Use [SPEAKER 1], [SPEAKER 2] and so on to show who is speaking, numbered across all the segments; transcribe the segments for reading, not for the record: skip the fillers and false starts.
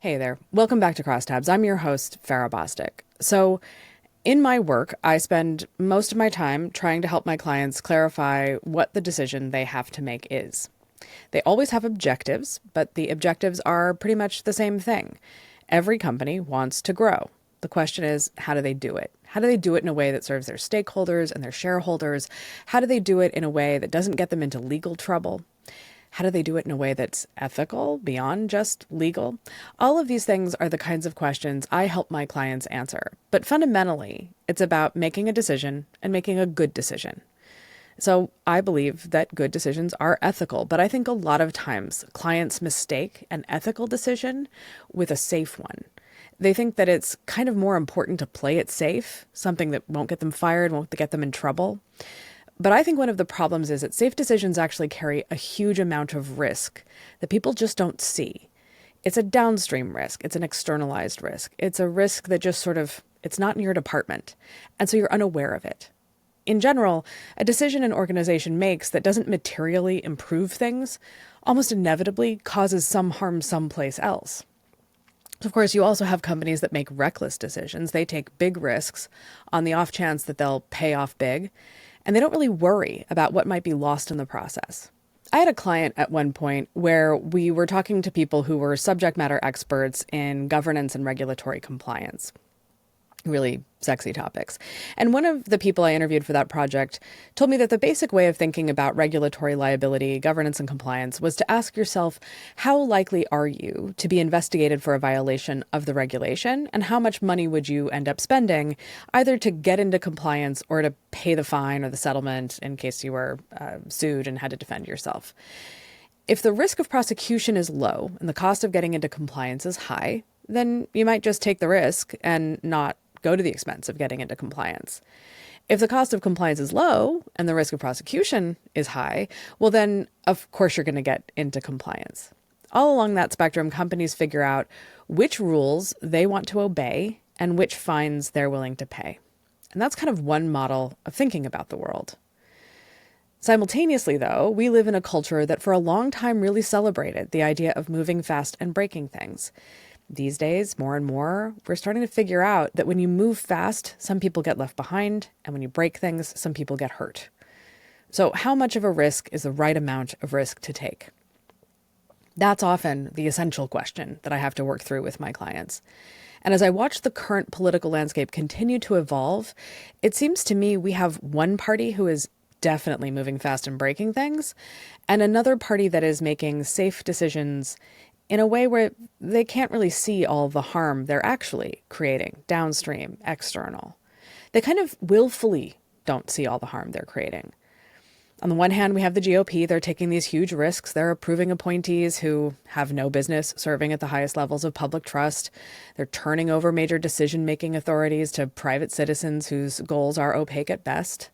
[SPEAKER 1] Hey there. Welcome back to Crosstabs. I'm your host, Farah Bostic. So, in my work, I spend most of my time trying to help my clients clarify what the decision they have to make is. They always have objectives, but the objectives are pretty much the same thing. Every company wants to grow. The question is, how do they do it? How do they do it in a way that serves their stakeholders and their shareholders? How do they do it in a way that doesn't get them into legal trouble? How do they do it in a way that's ethical, beyond just legal? All of these things are the kinds of questions I help my clients answer. But fundamentally, it's about making a decision and making a good decision. So I believe that good decisions are ethical, but I think a lot of times clients mistake an ethical decision with a safe one. They think that it's kind of more important to play it safe, something that won't get them fired, won't get them in trouble. But I think one of the problems is that safe decisions actually carry a huge amount of risk that people just don't see. It's a downstream risk. It's an externalized risk. It's a risk that just it's not in your department. And so you're unaware of it. In general, a decision an organization makes that doesn't materially improve things almost inevitably causes some harm someplace else. Of course, you also have companies that make reckless decisions. They take big risks on the off chance that they'll pay off big, and they don't really worry about what might be lost in the process. I had a client at one point where we were talking to people who were subject matter experts in governance and regulatory compliance. Really sexy topics. And one of the people I interviewed for that project told me that the basic way of thinking about regulatory liability, governance, and compliance was to ask yourself, how likely are you to be investigated for a violation of the regulation? And how much money would you end up spending either to get into compliance or to pay the fine or the settlement in case you were sued and had to defend yourself? If the risk of prosecution is low and the cost of getting into compliance is high, then you might just take the risk and not go to the expense of getting into compliance. If the cost of compliance is low and the risk of prosecution is high, well then, of course, you're going to get into compliance. All along that spectrum, companies figure out which rules they want to obey and which fines they're willing to pay. And that's kind of one model of thinking about the world. Simultaneously, though, we live in a culture that for a long time really celebrated the idea of moving fast and breaking things. These days, more and more, we're starting to figure out that when you move fast, some people get left behind, and when you break things, some people get hurt. So how much of a risk is the right amount of risk to take? That's often the essential question that I have to work through with my clients. And as I watch the current political landscape continue to evolve, it seems to me we have one party who is definitely moving fast and breaking things, and another party that is making safe decisions in a way where they can't really see all the harm they're actually creating, downstream, external. They kind of willfully don't see all the harm they're creating. On the one hand, we have the GOP. They're taking these huge risks. They're approving appointees who have no business serving at the highest levels of public trust. They're turning over major decision-making authorities to private citizens whose goals are opaque at best.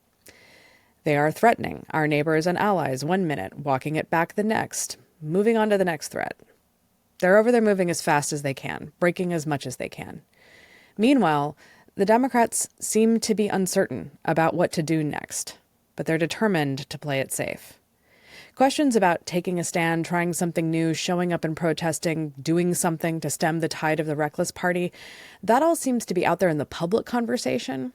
[SPEAKER 1] They are threatening our neighbors and allies one minute, walking it back the next, moving on to the next threat. They're over there moving as fast as they can, breaking as much as they can. Meanwhile, the Democrats seem to be uncertain about what to do next, but they're determined to play it safe. Questions about taking a stand, trying something new, showing up and protesting, doing something to stem the tide of the reckless party, that all seems to be out there in the public conversation.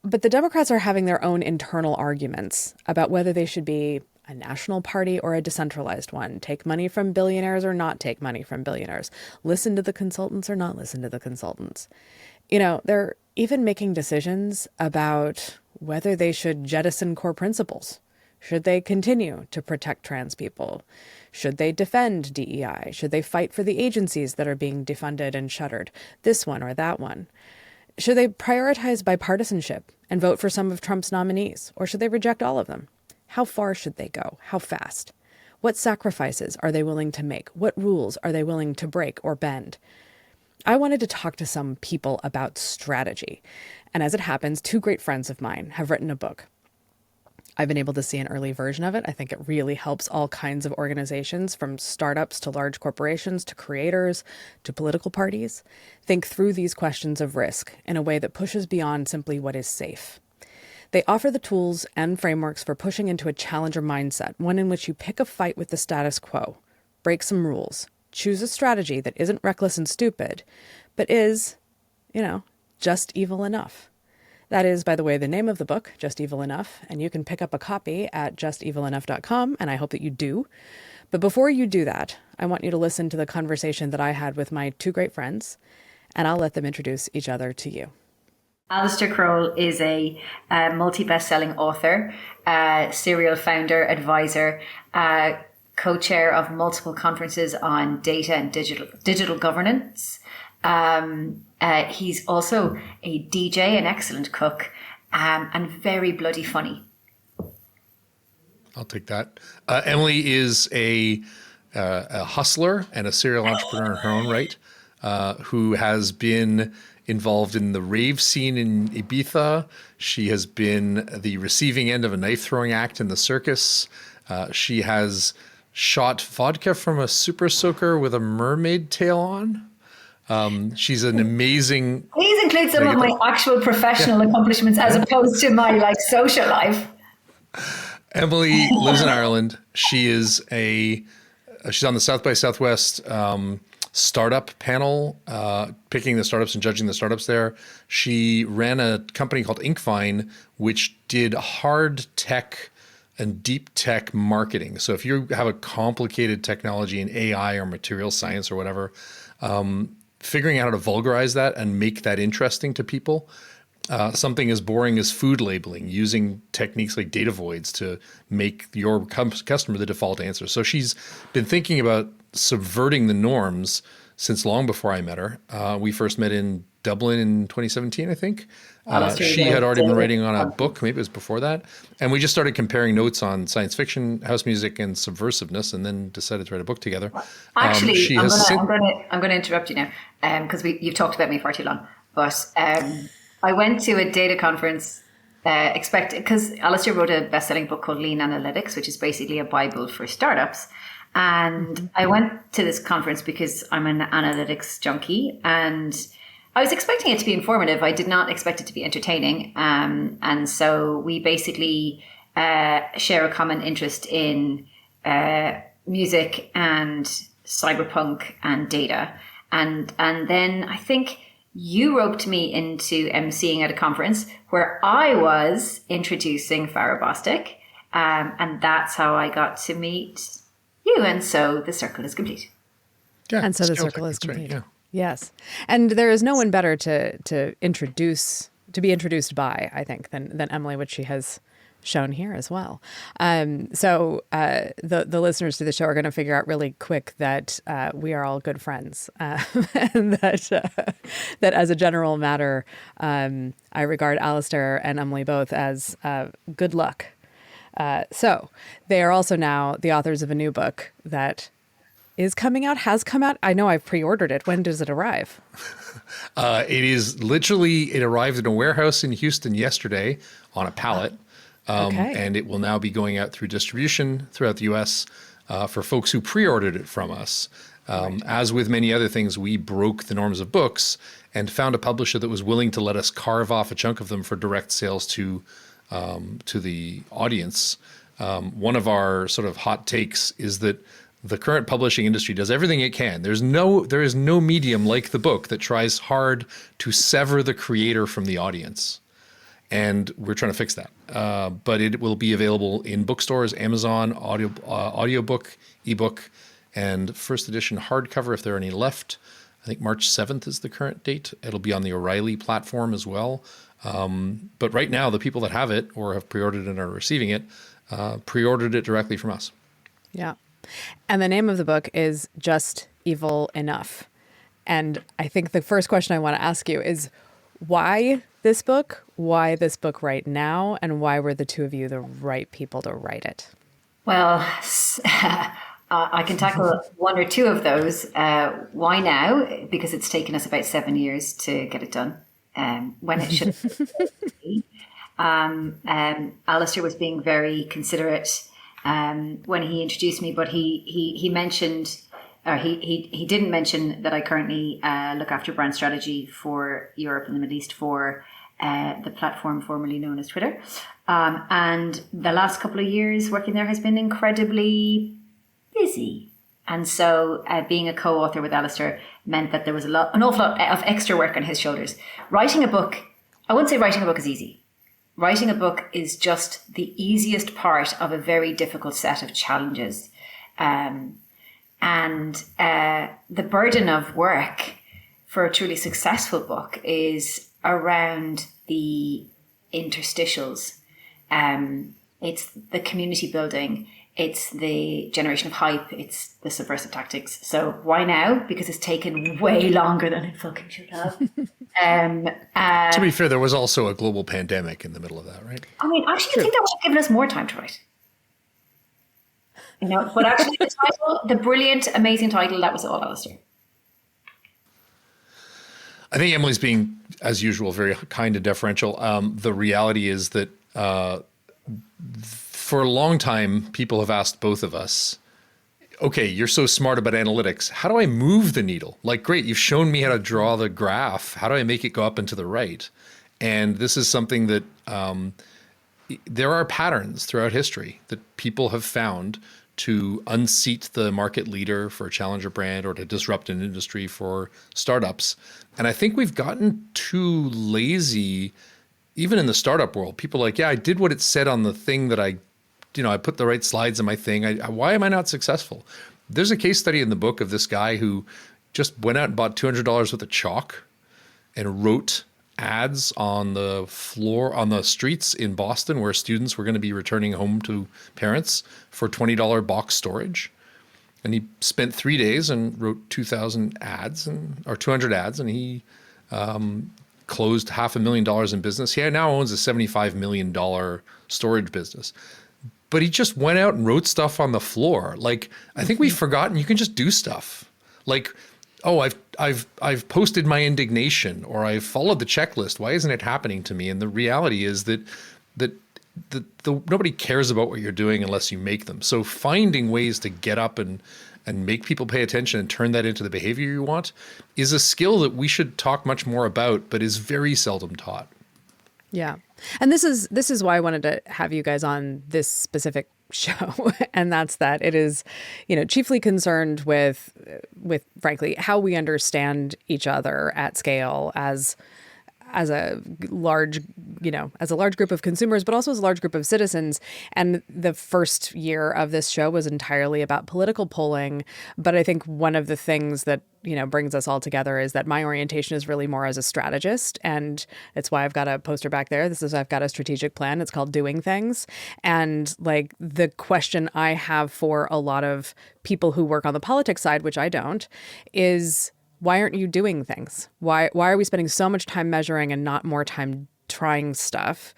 [SPEAKER 1] But the Democrats are having their own internal arguments about whether they should be a national party or a decentralized one, take money from billionaires or not take money from billionaires, listen to the consultants or not listen to the consultants. They're even making decisions about whether they should jettison core principles. Should they continue to protect trans people? Should they defend DEI? Should they fight for the agencies that are being defunded and shuttered? This one or that one? Should they prioritize bipartisanship and vote for some of Trump's nominees? Or should they reject all of them? How far should they go? How fast? What sacrifices are they willing to make? What rules are they willing to break or bend? I wanted to talk to some people about strategy. And as it happens, two great friends of mine have written a book. I've been able to see an early version of it. I think it really helps all kinds of organizations, from startups to large corporations to creators to political parties, think through these questions of risk in a way that pushes beyond simply what is safe. They offer the tools and frameworks for pushing into a challenger mindset, one in which you pick a fight with the status quo, break some rules, choose a strategy that isn't reckless and stupid, but is, just evil enough. That is, by the way, the name of the book, Just Evil Enough, and you can pick up a copy at justevilenough.com, and I hope that you do. But before you do that, I want you to listen to the conversation that I had with my two great friends, and I'll let them introduce each other to you.
[SPEAKER 2] Alistair Croll is a multi-best-selling author, serial founder, advisor, co-chair of multiple conferences on data and digital governance. He's also a DJ, an excellent cook, and very bloody funny.
[SPEAKER 3] I'll take that. Emily is a hustler and a serial entrepreneur in her own right, who has been involved in the rave scene in Ibiza. She has been the receiving end of a knife throwing act in the circus. She has shot vodka from a super soaker with a mermaid tail on. She's an amazing...
[SPEAKER 2] Please include some of my actual professional accomplishments as opposed to my social life.
[SPEAKER 3] Emily lives in Ireland. She's on the South by Southwest startup panel, picking the startups and judging the startups there. She ran a company called Inkvine, which did hard tech and deep tech marketing. So if you have a complicated technology in AI or material science or whatever, figuring out how to vulgarize that and make that interesting to people. Something as boring as food labeling, using techniques like data voids to make your customer the default answer. So she's been thinking about subverting the norms since long before I met her. We first met in Dublin in 2017, I think. She had already been writing on a book, maybe it was before that. And we just started comparing notes on science fiction, house music, and subversiveness, and then decided to write a book together.
[SPEAKER 2] Actually, I'm going to interrupt you now because you've talked about me for too long. But I went to a data conference because Alistair wrote a best-selling book called Lean Analytics, which is basically a Bible for startups. And I went to this conference because I'm an analytics junkie, and I was expecting it to be informative. I did not expect it to be entertaining. And so we basically share a common interest in music and cyberpunk and data. And then I think you roped me into emceeing at a conference where I was introducing Farah Bostic. And that's how I got to meet you. And so the circle is complete.
[SPEAKER 1] Yeah, and so the circle is complete. Right, yeah. Yes. And there is no one better to be introduced by, I think, than Emily, which she has shown here as well. So the listeners to the show are going to figure out really quick that we are all good friends, and that as a general matter, I regard Alistair and Emily both as good luck. So they are also now the authors of a new book that has come out. I know I've pre-ordered it. When does it arrive?
[SPEAKER 3] It arrived in a warehouse in Houston yesterday on a pallet.
[SPEAKER 1] Okay.
[SPEAKER 3] And it will now be going out through distribution throughout the U.S. For folks who pre-ordered it from us. Right. As with many other things, we broke the norms of books and found a publisher that was willing to let us carve off a chunk of them for direct sales to the audience. One of our sort of hot takes is that the current publishing industry does everything it can. There is no medium like the book that tries hard to sever the creator from the audience. And we're trying to fix that. But it will be available in bookstores, Amazon, audiobook, ebook, and first edition hardcover if there are any left. I think March 7th is the current date. It'll be on the O'Reilly platform as well. But right now, the people that have it or have pre-ordered and are receiving it, pre-ordered it directly from us.
[SPEAKER 1] Yeah. And the name of the book is Just Evil Enough. And I think the first question I want to ask you is, why this book? Why this book right now? And why were the two of you the right people to write it?
[SPEAKER 2] Well, I can tackle one or two of those. Why now? Because it's taken us about 7 years to get it done. When it should have Alistair was being very considerate when he introduced me, but he mentioned, or he didn't mention that I currently look after brand strategy for Europe and the Middle East for the platform formerly known as Twitter. And the last couple of years working there has been incredibly busy. And so being a co-author with Alistair meant that there was an awful lot of extra work on his shoulders. Writing a book, I wouldn't say writing a book is easy. Writing a book is just the easiest part of a very difficult set of challenges. And the burden of work for a truly successful book is around the interstitials. It's the community building. It's the generation of hype. It's the subversive tactics. So why now? Because it's taken way longer than it fucking should have.
[SPEAKER 3] To be fair, there was also a global pandemic in the middle of that, right?
[SPEAKER 2] I mean, actually, I think that would have given us more time to write. But actually the title, the brilliant, amazing title, that was all Alistair.
[SPEAKER 3] I think Emily's being, as usual, very kind and deferential. The reality is that for a long time, people have asked both of us, okay, you're so smart about analytics. How do I move the needle? Like, great, you've shown me how to draw the graph. How do I make it go up and to the right? And this is something that there are patterns throughout history that people have found to unseat the market leader for a challenger brand or to disrupt an industry for startups. And I think we've gotten too lazy, even in the startup world. People are like, yeah, I did what it said on the thing that I put the right slides in my thing. Why am I not successful? There's a case study in the book of this guy who just went out and bought $200 worth of chalk and wrote ads on the floor, on the streets in Boston where students were going to be returning home to parents for $20 box storage. And he spent 3 days and wrote 2,000 ads or 200 ads, and he closed $500,000 in business. He now owns a $75 million storage business. But he just went out and wrote stuff on the floor. Like, I think we've forgotten you can just do stuff. Like, oh, I've posted my indignation, or I've followed the checklist. Why isn't it happening to me? And the reality is that nobody cares about what you're doing unless you make them. So finding ways to get up and make people pay attention and turn that into the behavior you want is a skill that we should talk much more about, but is very seldom taught.
[SPEAKER 1] Yeah. And this is why I wanted to have you guys on this specific show. And that's that it is, chiefly concerned with frankly, how we understand each other at scale as a large group of consumers, but also as a large group of citizens. And the first year of this show was entirely about political polling. But I think one of the things that, brings us all together is that my orientation is really more as a strategist. And it's why I've got a poster back there. I've got a strategic plan. It's called Doing Things. And like the question I have for a lot of people who work on the politics side, which I don't, is why aren't you doing things? Why are we spending so much time measuring and not more time trying stuff?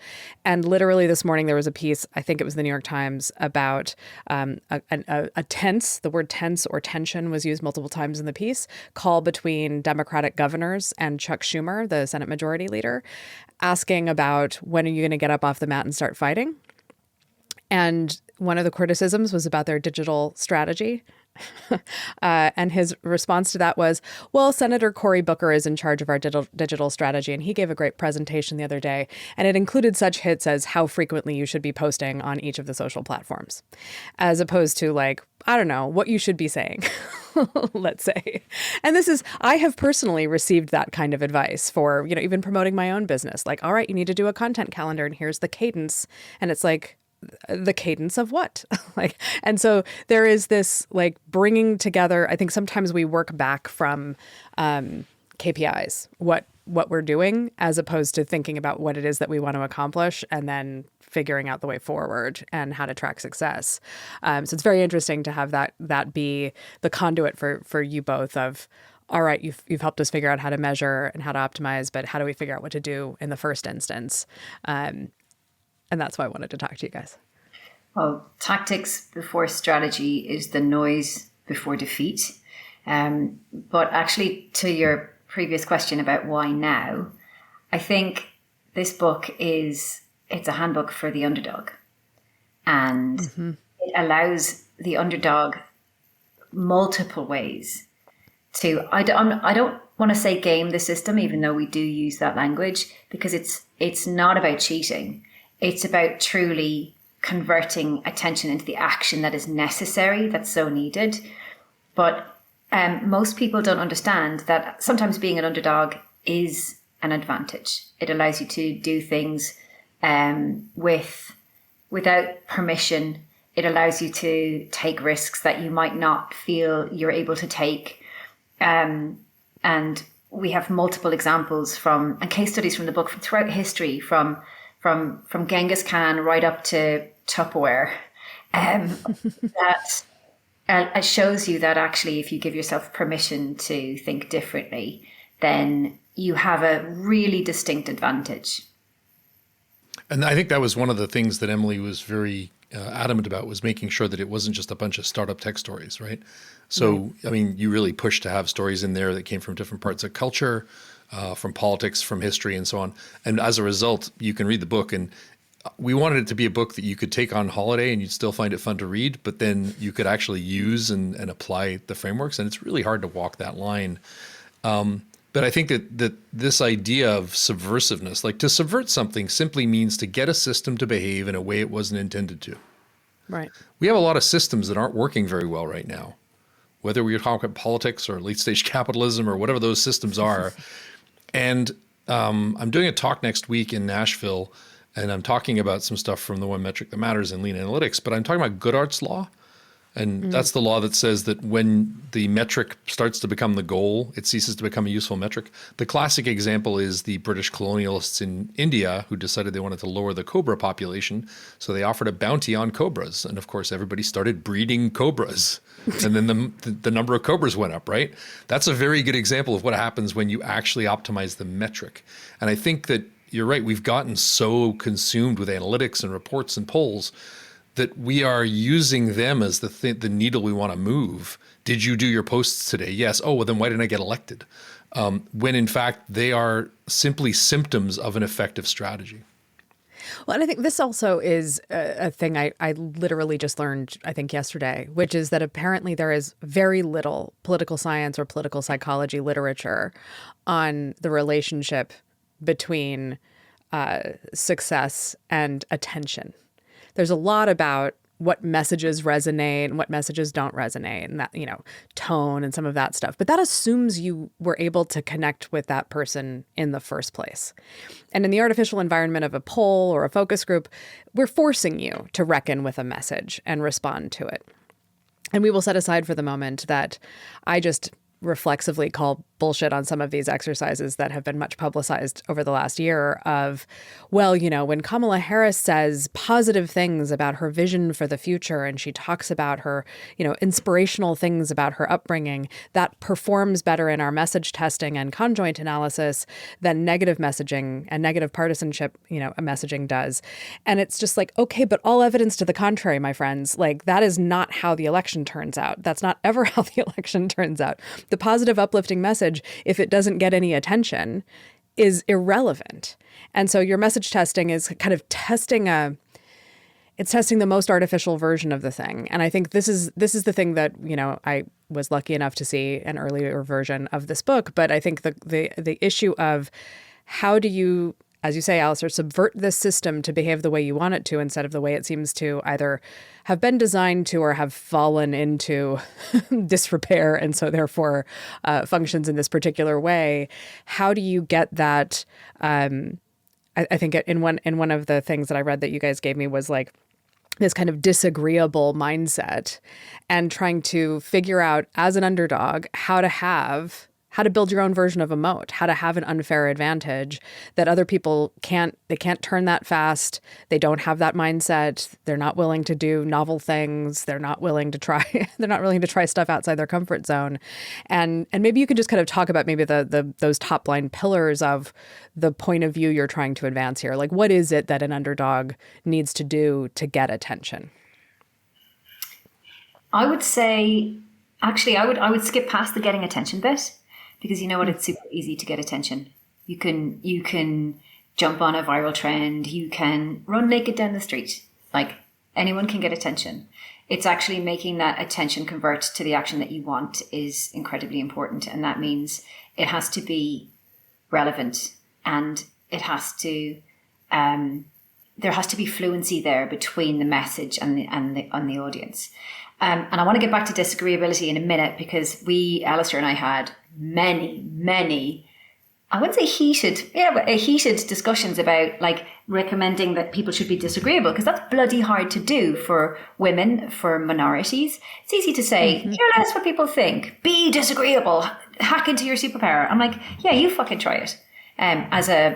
[SPEAKER 1] And literally this morning there was a piece, I think it was the New York Times, about a tense, the word tense or tension was used multiple times in the piece, call between Democratic governors and Chuck Schumer, the Senate Majority Leader, asking about when are you going to get up off the mat and start fighting? And one of the criticisms was about their digital strategy. And his response to that was, well, Senator Cory Booker is in charge of our digital strategy, and he gave a great presentation the other day, and it included such hits as how frequently you should be posting on each of the social platforms, as opposed to like, I don't know, what you should be saying, let's say. And I have personally received that kind of advice for, even promoting my own business. Like, all right, you need to do a content calendar, and here's the cadence. And it's like, the cadence of what? And so there is this like bringing together. I think sometimes we work back from KPIs, what we're doing, as opposed to thinking about what it is that we want to accomplish and then figuring out the way forward and how to track success. So it's very interesting to have that be the conduit for you both of, all right, you've helped us figure out how to measure and how to optimize, but how do we figure out what to do in the first instance? And that's why I wanted to talk to you guys.
[SPEAKER 2] Well, tactics before strategy is the noise before defeat. But actually, to your previous question about why now, I think this book it's a handbook for the underdog. And it allows the underdog multiple ways to, I don't want to say game the system, even though we do use that language, because it's not about cheating. It's about truly converting attention into the action that is necessary, that's so needed. But most people don't understand that sometimes being an underdog is an advantage. It allows you to do things without permission. It allows you to take risks that you might not feel you're able to take. And we have multiple examples and case studies from the book throughout history, from Genghis Khan right up to Tupperware, that it shows you that actually if you give yourself permission to think differently, then you have a really distinct advantage.
[SPEAKER 3] And I think that was one of the things that Emily was very adamant about, was making sure that it wasn't just a bunch of startup tech stories, right? So, I mean, you really pushed to have stories in there that came from different parts of culture, from politics, from history, and so on. And as a result, you can read the book, and we wanted it to be a book that you could take on holiday and you'd still find it fun to read, but then you could actually use and apply the frameworks. And it's really hard to walk that line. But I think that this idea of subversiveness, like to subvert something, simply means to get a system to behave in a way it wasn't intended to.
[SPEAKER 1] Right.
[SPEAKER 3] We have a lot of systems that aren't working very well right now, whether we're talking about politics or late stage capitalism or whatever those systems are. And I'm doing a talk next week in Nashville, and I'm talking about some stuff from the One Metric That Matters in lean analytics, but I'm talking about Goodhart's law. And that's the law that says that when the metric starts to become the goal, it ceases to become a useful metric. The classic example is the British colonialists in India who decided they wanted to lower the cobra population. So they offered a bounty on cobras. And of course, everybody started breeding cobras. And then the number of cobras went up, right? That's a very good example of what happens when you actually optimize the metric. And I think that you're right. We've gotten so consumed with analytics and reports and polls that we are using them as the needle we want to move. Did you do your posts today? Yes. Oh, well, then why didn't I get elected? When in fact, they are simply symptoms of an effective strategy.
[SPEAKER 1] Well, and I think this also is a thing I literally just learned, I think, yesterday, which is that apparently there is very little political science or political psychology literature on the relationship between success and attention. There's a lot about what messages resonate and what messages don't resonate, and that, tone and some of that stuff. But that assumes you were able to connect with that person in the first place. And in the artificial environment of a poll or a focus group, we're forcing you to reckon with a message and respond to it. And we will set aside for the moment that I just reflexively call bullshit on some of these exercises that have been much publicized over the last year of, well, when Kamala Harris says positive things about her vision for the future and she talks about her, inspirational things about her upbringing, that performs better in our message testing and conjoint analysis than negative messaging and negative partisanship, messaging does. And it's just like, okay, but all evidence to the contrary, my friends, like that is not how the election turns out. That's not ever how the election turns out. The positive, uplifting message, if it doesn't get any attention, is irrelevant. And so your message testing is kind of testing the most artificial version of the thing. And I think this is the thing that, I was lucky enough to see an earlier version of this book. But I think the issue of how do you, as you say, Alistair, subvert this system to behave the way you want it to instead of the way it seems to either have been designed to or have fallen into disrepair and so therefore functions in this particular way. How do you get that? I think in one of the things that I read that you guys gave me was like this kind of disagreeable mindset and trying to figure out as an underdog how to build your own version of a moat, how to have an unfair advantage that other people can't turn that fast. They don't have that mindset. They're not willing to do novel things. They're not willing to try stuff outside their comfort zone. And maybe you could just kind of talk about maybe those top line pillars of the point of view you're trying to advance here. Like, what is it that an underdog needs to do to get attention?
[SPEAKER 2] I would say, actually, I would skip past the getting attention bit. Because you know what, it's super easy to get attention. You can jump on a viral trend. You can run naked down the street. Like anyone can get attention. It's actually making that attention convert to the action that you want is incredibly important. And that means it has to be relevant and it has to, there has to be fluency there between the message and the audience. And I want to get back to disagreeability in a minute, because Alistair and I had many, I wouldn't say heated discussions about like recommending that people should be disagreeable, because that's bloody hard to do for women, for minorities. It's easy to say, care less what people think, be disagreeable, hack into your superpower. I'm like, yeah, you fucking try it. As a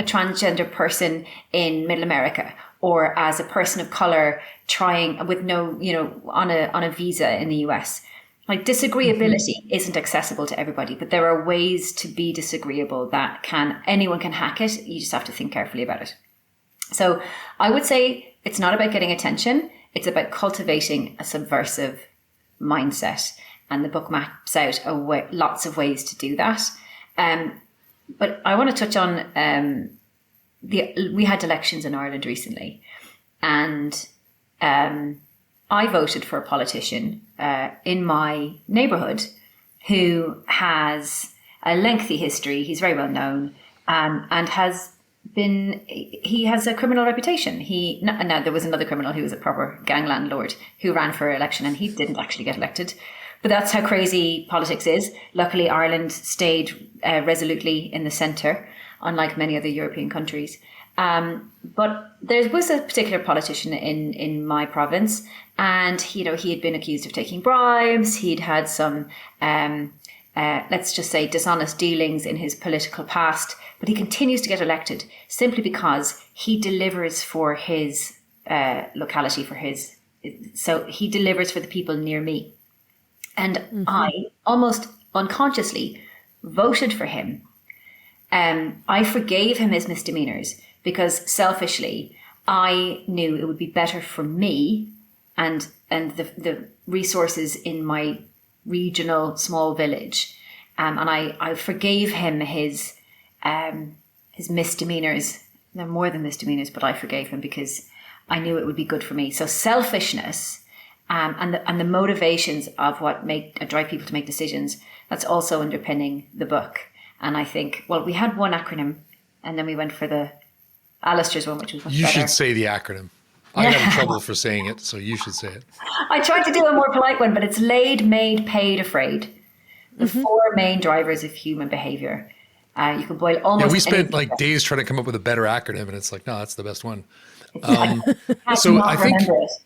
[SPEAKER 2] transgender person in Middle America, or as a person of color trying with no, on a visa in the US. Like, disagreeability isn't accessible to everybody, but there are ways to be disagreeable that anyone can hack it. You just have to think carefully about it. So I would say it's not about getting attention. It's about cultivating a subversive mindset. And the book maps out lots of ways to do that. But I want to touch on we had elections in Ireland recently, and I voted for a politician in my neighbourhood who has a lengthy history. He's very well known, and he has a criminal reputation. Now there was another criminal who was a proper gang landlord who ran for election, and he didn't actually get elected. But that's how crazy politics is. Luckily, Ireland stayed resolutely in the centre, unlike many other European countries. But there was a particular politician in my province, and he had been accused of taking bribes. He'd had some, let's just say, dishonest dealings in his political past. But he continues to get elected simply because he delivers for his locality, so he delivers for the people near me. And I almost unconsciously voted for him. I forgave him his misdemeanors because selfishly I knew it would be better for me and the resources in my regional small village. And I forgave him his misdemeanors. They're more than misdemeanors, but I forgave him because I knew it would be good for me. So selfishness and the motivations of what drive people to make decisions, that's also underpinning the book. And I think, well, we had one acronym, and then we went for the Alistair's one, which was much better.
[SPEAKER 3] You should say the acronym. I have trouble for saying it, so you should say it.
[SPEAKER 2] I tried to do a more polite one, but it's laid, made, paid, afraid. The four main drivers of human behavior. You can boil almost.
[SPEAKER 3] Yeah, we spent like days trying to come up with a better acronym, and it's like, no, that's the best one.
[SPEAKER 2] So
[SPEAKER 3] I think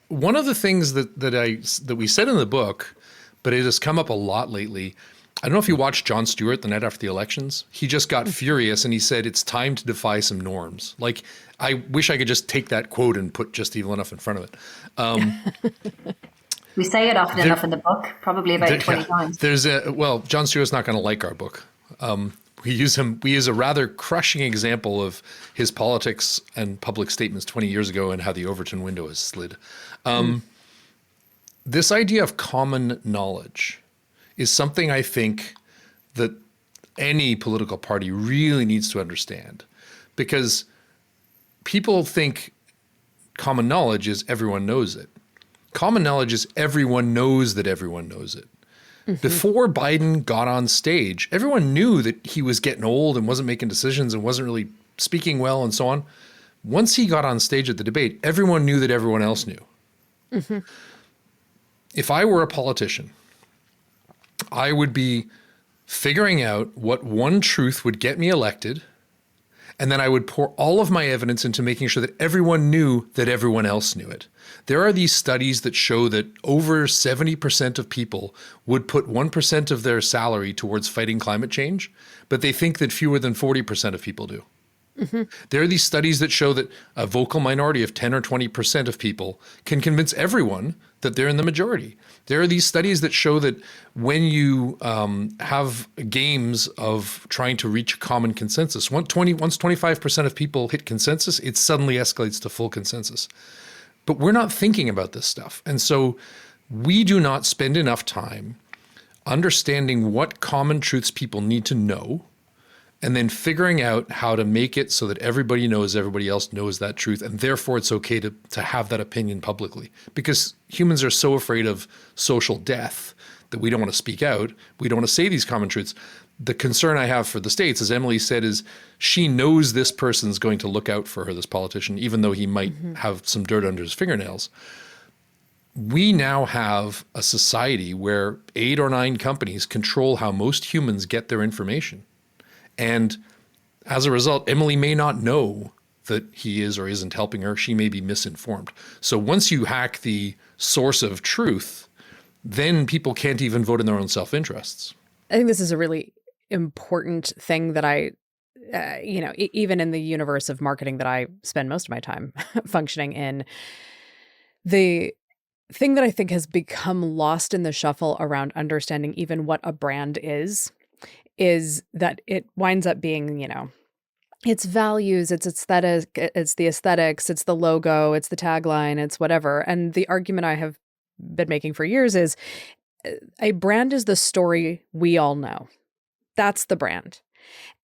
[SPEAKER 3] one of the things that we said in the book, but it has come up a lot lately. I don't know if you watched Jon Stewart the night after the elections. He just got furious and he said, it's time to defy some norms. Like, I wish I could just take that quote and put just evil enough in front of it.
[SPEAKER 2] We say it often enough in the book, probably about 20 times.
[SPEAKER 3] Jon Stewart's not going to like our book. We use a rather crushing example of his politics and public statements 20 years ago and how the Overton window has slid. This idea of common knowledge is something I think that any political party really needs to understand, because people think common knowledge is everyone knows it. Common knowledge is everyone knows that everyone knows it. Before Biden got on stage, everyone knew that he was getting old and wasn't making decisions and wasn't really speaking well and so on. Once he got on stage at the debate, everyone knew that everyone else knew. If I were a politician, I would be figuring out what one truth would get me elected, and then I would pour all of my evidence into making sure that everyone knew that everyone else knew it. There are these studies that show that over 70% of people would put 1% of their salary towards fighting climate change, but they think that fewer than 40% of people do. There are these studies that show that a vocal minority of 10 or 20% of people can convince everyone that they're in the majority. There are these studies that show that when you have games of trying to reach a common consensus, once 25% of people hit consensus, it suddenly escalates to full consensus. But we're not thinking about this stuff. And so we do not spend enough time understanding what common truths people need to know, and then figuring out how to make it so that everybody knows everybody else knows that truth, and therefore it's okay to have that opinion publicly. Because humans are so afraid of social death that we don't want to speak out. We don't want to say these common truths. The concern I have for the States, as Emily said, is she knows this person's going to look out for her, this politician, even though he might have some dirt under his fingernails. we now have a society where 8 or 9 companies control how most humans get their information. And as a result, Emily may not know that he is or isn't helping her. She may be misinformed. So once you hack the source of truth, then people can't even vote in their own self-interests.
[SPEAKER 1] I think this is a really important thing that even in the universe of marketing that I spend most of my time functioning in, the thing that I think has become lost in the shuffle around understanding even what a brand is that it winds up being, its values, its aesthetic, it's the aesthetics, it's the logo, it's the tagline, it's whatever. And the argument I have been making for years is a brand is the story we all know. That's the brand.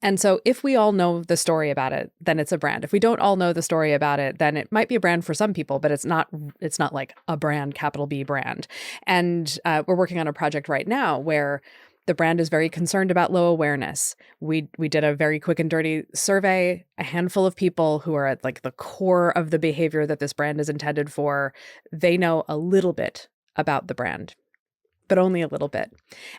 [SPEAKER 1] And so if we all know the story about it, then it's a brand. If we don't all know the story about it, then it might be a brand for some people, but it's not like a brand, capital B brand. And we're working on a project right now where the brand is very concerned about low awareness. We did a very quick and dirty survey. A handful of people who are at like the core of the behavior that this brand is intended for, they know a little bit about the brand, but only a little bit.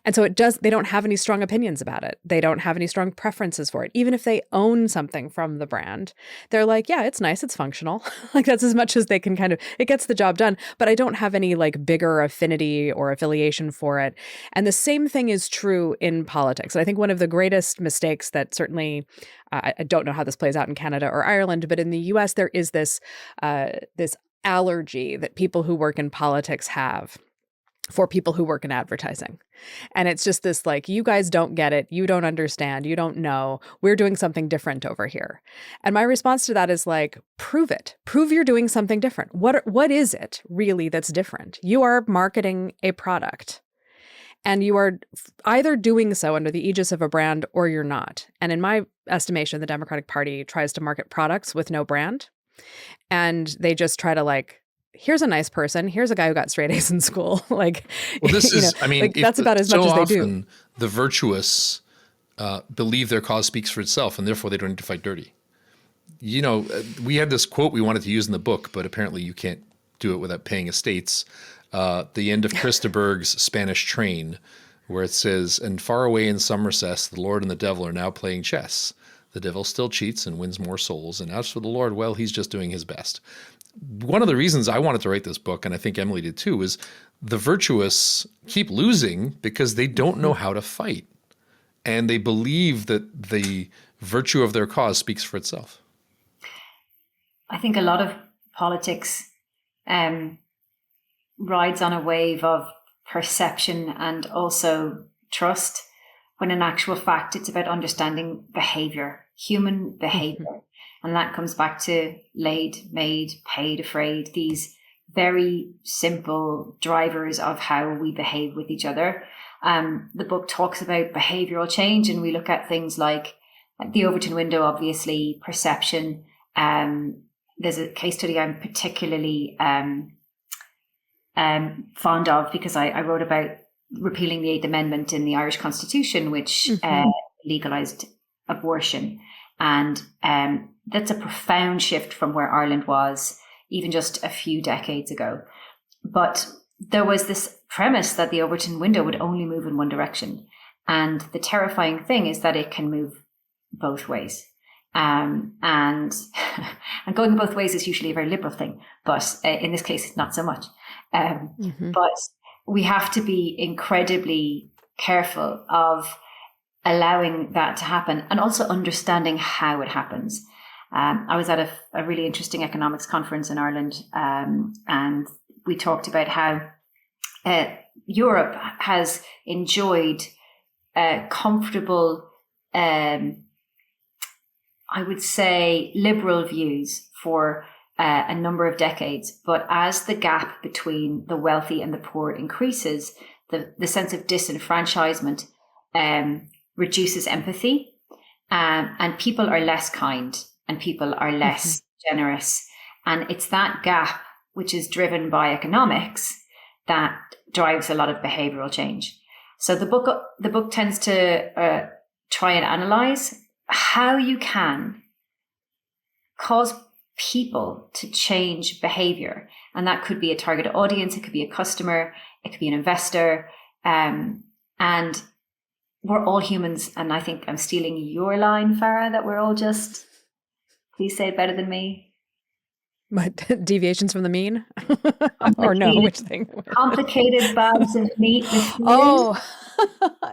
[SPEAKER 1] And so they don't have any strong opinions about it. They don't have any strong preferences for it. Even if they own something from the brand, they're like, yeah, it's nice, it's functional. Like that's as much as they can it gets the job done, but I don't have any like bigger affinity or affiliation for it. And the same thing is true in politics. And I think one of the greatest mistakes that certainly, I don't know how this plays out in Canada or Ireland, but in the US, there is this allergy that people who work in politics have for people who work in advertising. And it's just this like, you guys don't get it. You don't understand. You don't know. We're doing something different over here. And my response to that is like, prove it. Prove you're doing something different. What is it really that's different? You are marketing a product. And you are either doing so under the aegis of a brand or you're not. And in my estimation, the Democratic Party tries to market products with no brand. And they just try to like, here's a nice person. Here's a guy who got straight A's in school. Like,
[SPEAKER 3] well, this is, I mean,
[SPEAKER 1] like, that's about as much as they do.
[SPEAKER 3] The virtuous believe their cause speaks for itself, and therefore they don't need to fight dirty. We had this quote we wanted to use in the book, but apparently you can't do it without paying estates. The end of Christa Berg's Spanish Train, where it says, "And far away in some recess, the Lord and the devil are now playing chess. The devil still cheats and wins more souls. And as for the Lord, well, he's just doing his best." One of the reasons I wanted to write this book, and I think Emily did too, is the virtuous keep losing because they don't know how to fight. And they believe that the virtue of their cause speaks for itself.
[SPEAKER 2] I think a lot of politics rides on a wave of perception and also trust, when in actual fact, it's about understanding behavior, human behavior. And that comes back to laid, made, paid, afraid, these very simple drivers of how we behave with each other. The book talks about behavioral change, and we look at things like the Overton window, obviously, perception. There's a case study I'm particularly fond of because I wrote about repealing the Eighth Amendment in the Irish Constitution, which legalized abortion. And that's a profound shift from where Ireland was even just a few decades ago. But there was this premise that the Overton window would only move in one direction. And the terrifying thing is that it can move both ways. And going both ways is usually a very liberal thing, but in this case, not so much. But we have to be incredibly careful of allowing that to happen and also understanding how it happens. I was at a really interesting economics conference in Ireland, and we talked about how Europe has enjoyed comfortable, I would say, liberal views for a number of decades. But as the gap between the wealthy and the poor increases, the sense of disenfranchisement reduces empathy, and people are less kind and people are less generous. And it's that gap, which is driven by economics, that drives a lot of behavioral change. So the book tends to try and analyze how you can cause people to change behavior. And that could be a target audience, it could be a customer, it could be an investor. And we're all humans. And I think I'm stealing your line, Farah, that we're all just, please say it better than me.
[SPEAKER 1] But deviations from the mean? Or no, which thing?
[SPEAKER 2] Complicated bags of meat.
[SPEAKER 1] Oh,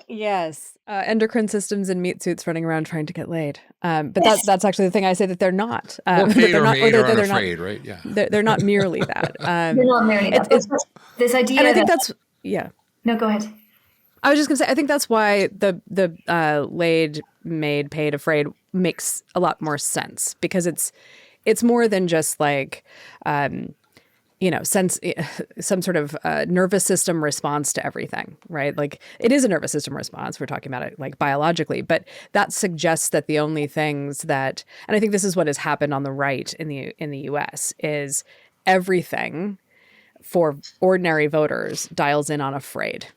[SPEAKER 1] yes. Endocrine systems in meat suits running around trying to get laid. But
[SPEAKER 2] Yes.
[SPEAKER 1] that's actually the thing I say that they're not.
[SPEAKER 3] Or
[SPEAKER 1] That
[SPEAKER 3] paid
[SPEAKER 1] they're
[SPEAKER 3] or
[SPEAKER 1] not,
[SPEAKER 3] made or
[SPEAKER 1] they're
[SPEAKER 3] unafraid,
[SPEAKER 1] not,
[SPEAKER 3] right? Yeah.
[SPEAKER 1] they're not merely that.
[SPEAKER 2] They're not merely that.
[SPEAKER 1] It's,
[SPEAKER 2] This idea
[SPEAKER 1] and I think
[SPEAKER 2] that,
[SPEAKER 1] that's, yeah.
[SPEAKER 2] no, go ahead.
[SPEAKER 1] I was just gonna say, I think that's why the laid, made, paid, afraid makes a lot more sense, because it's more than just like, some sort of nervous system response to everything, right? Like, it is a nervous system response. We're talking about it like biologically, but that suggests that the only things that, and I think this is what has happened on the right in the U.S., is everything for ordinary voters dials in on afraid.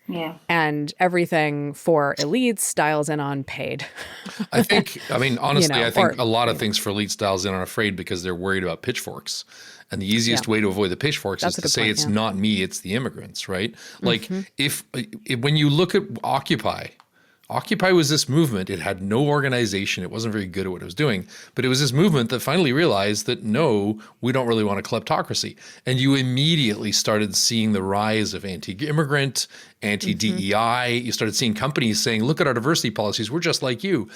[SPEAKER 2] Yeah.
[SPEAKER 1] And everything for elites dials in on paid.
[SPEAKER 3] I mean, honestly, I think
[SPEAKER 1] or-
[SPEAKER 3] a lot of things for elite styles in are afraid because they're worried about pitchforks. And the easiest way to avoid the pitchforks
[SPEAKER 1] That's
[SPEAKER 3] is
[SPEAKER 1] a
[SPEAKER 3] to
[SPEAKER 1] good
[SPEAKER 3] say
[SPEAKER 1] point,
[SPEAKER 3] it's
[SPEAKER 1] yeah.
[SPEAKER 3] not me, it's the immigrants, right? Like if when you look at Occupy was this movement. It had no organization. It wasn't very good at what it was doing. But it was this movement that finally realized that, no, we don't really want a kleptocracy. And you immediately started seeing the rise of anti-immigrant, anti-DEI. You started seeing companies saying, look at our diversity policies. We're just like you.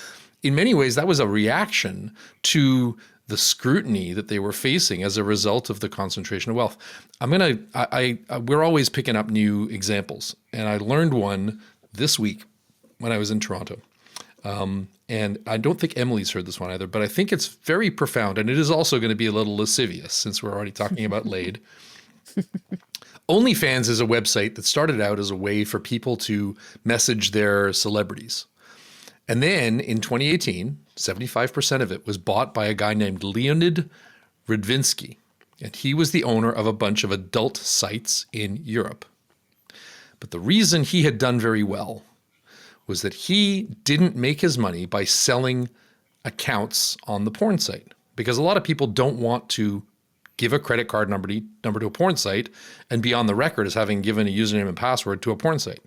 [SPEAKER 3] In many ways, that was a reaction to the scrutiny that they were facing as a result of the concentration of wealth. We're always picking up new examples. And I learned one this week when I was in Toronto. And I don't think Emily's heard this one either, but I think it's very profound. And it is also going to be a little lascivious since we're already talking about Laid. OnlyFans is a website that started out as a way for people to message their celebrities. And then in 2018, 75% of it was bought by a guy named Leonid Radvinsky. And he was the owner of a bunch of adult sites in Europe. But the reason he had done very well was that he didn't make his money by selling accounts on the porn site, because a lot of people don't want to give a credit card number to a porn site and be on the record as having given a username and password to a porn site.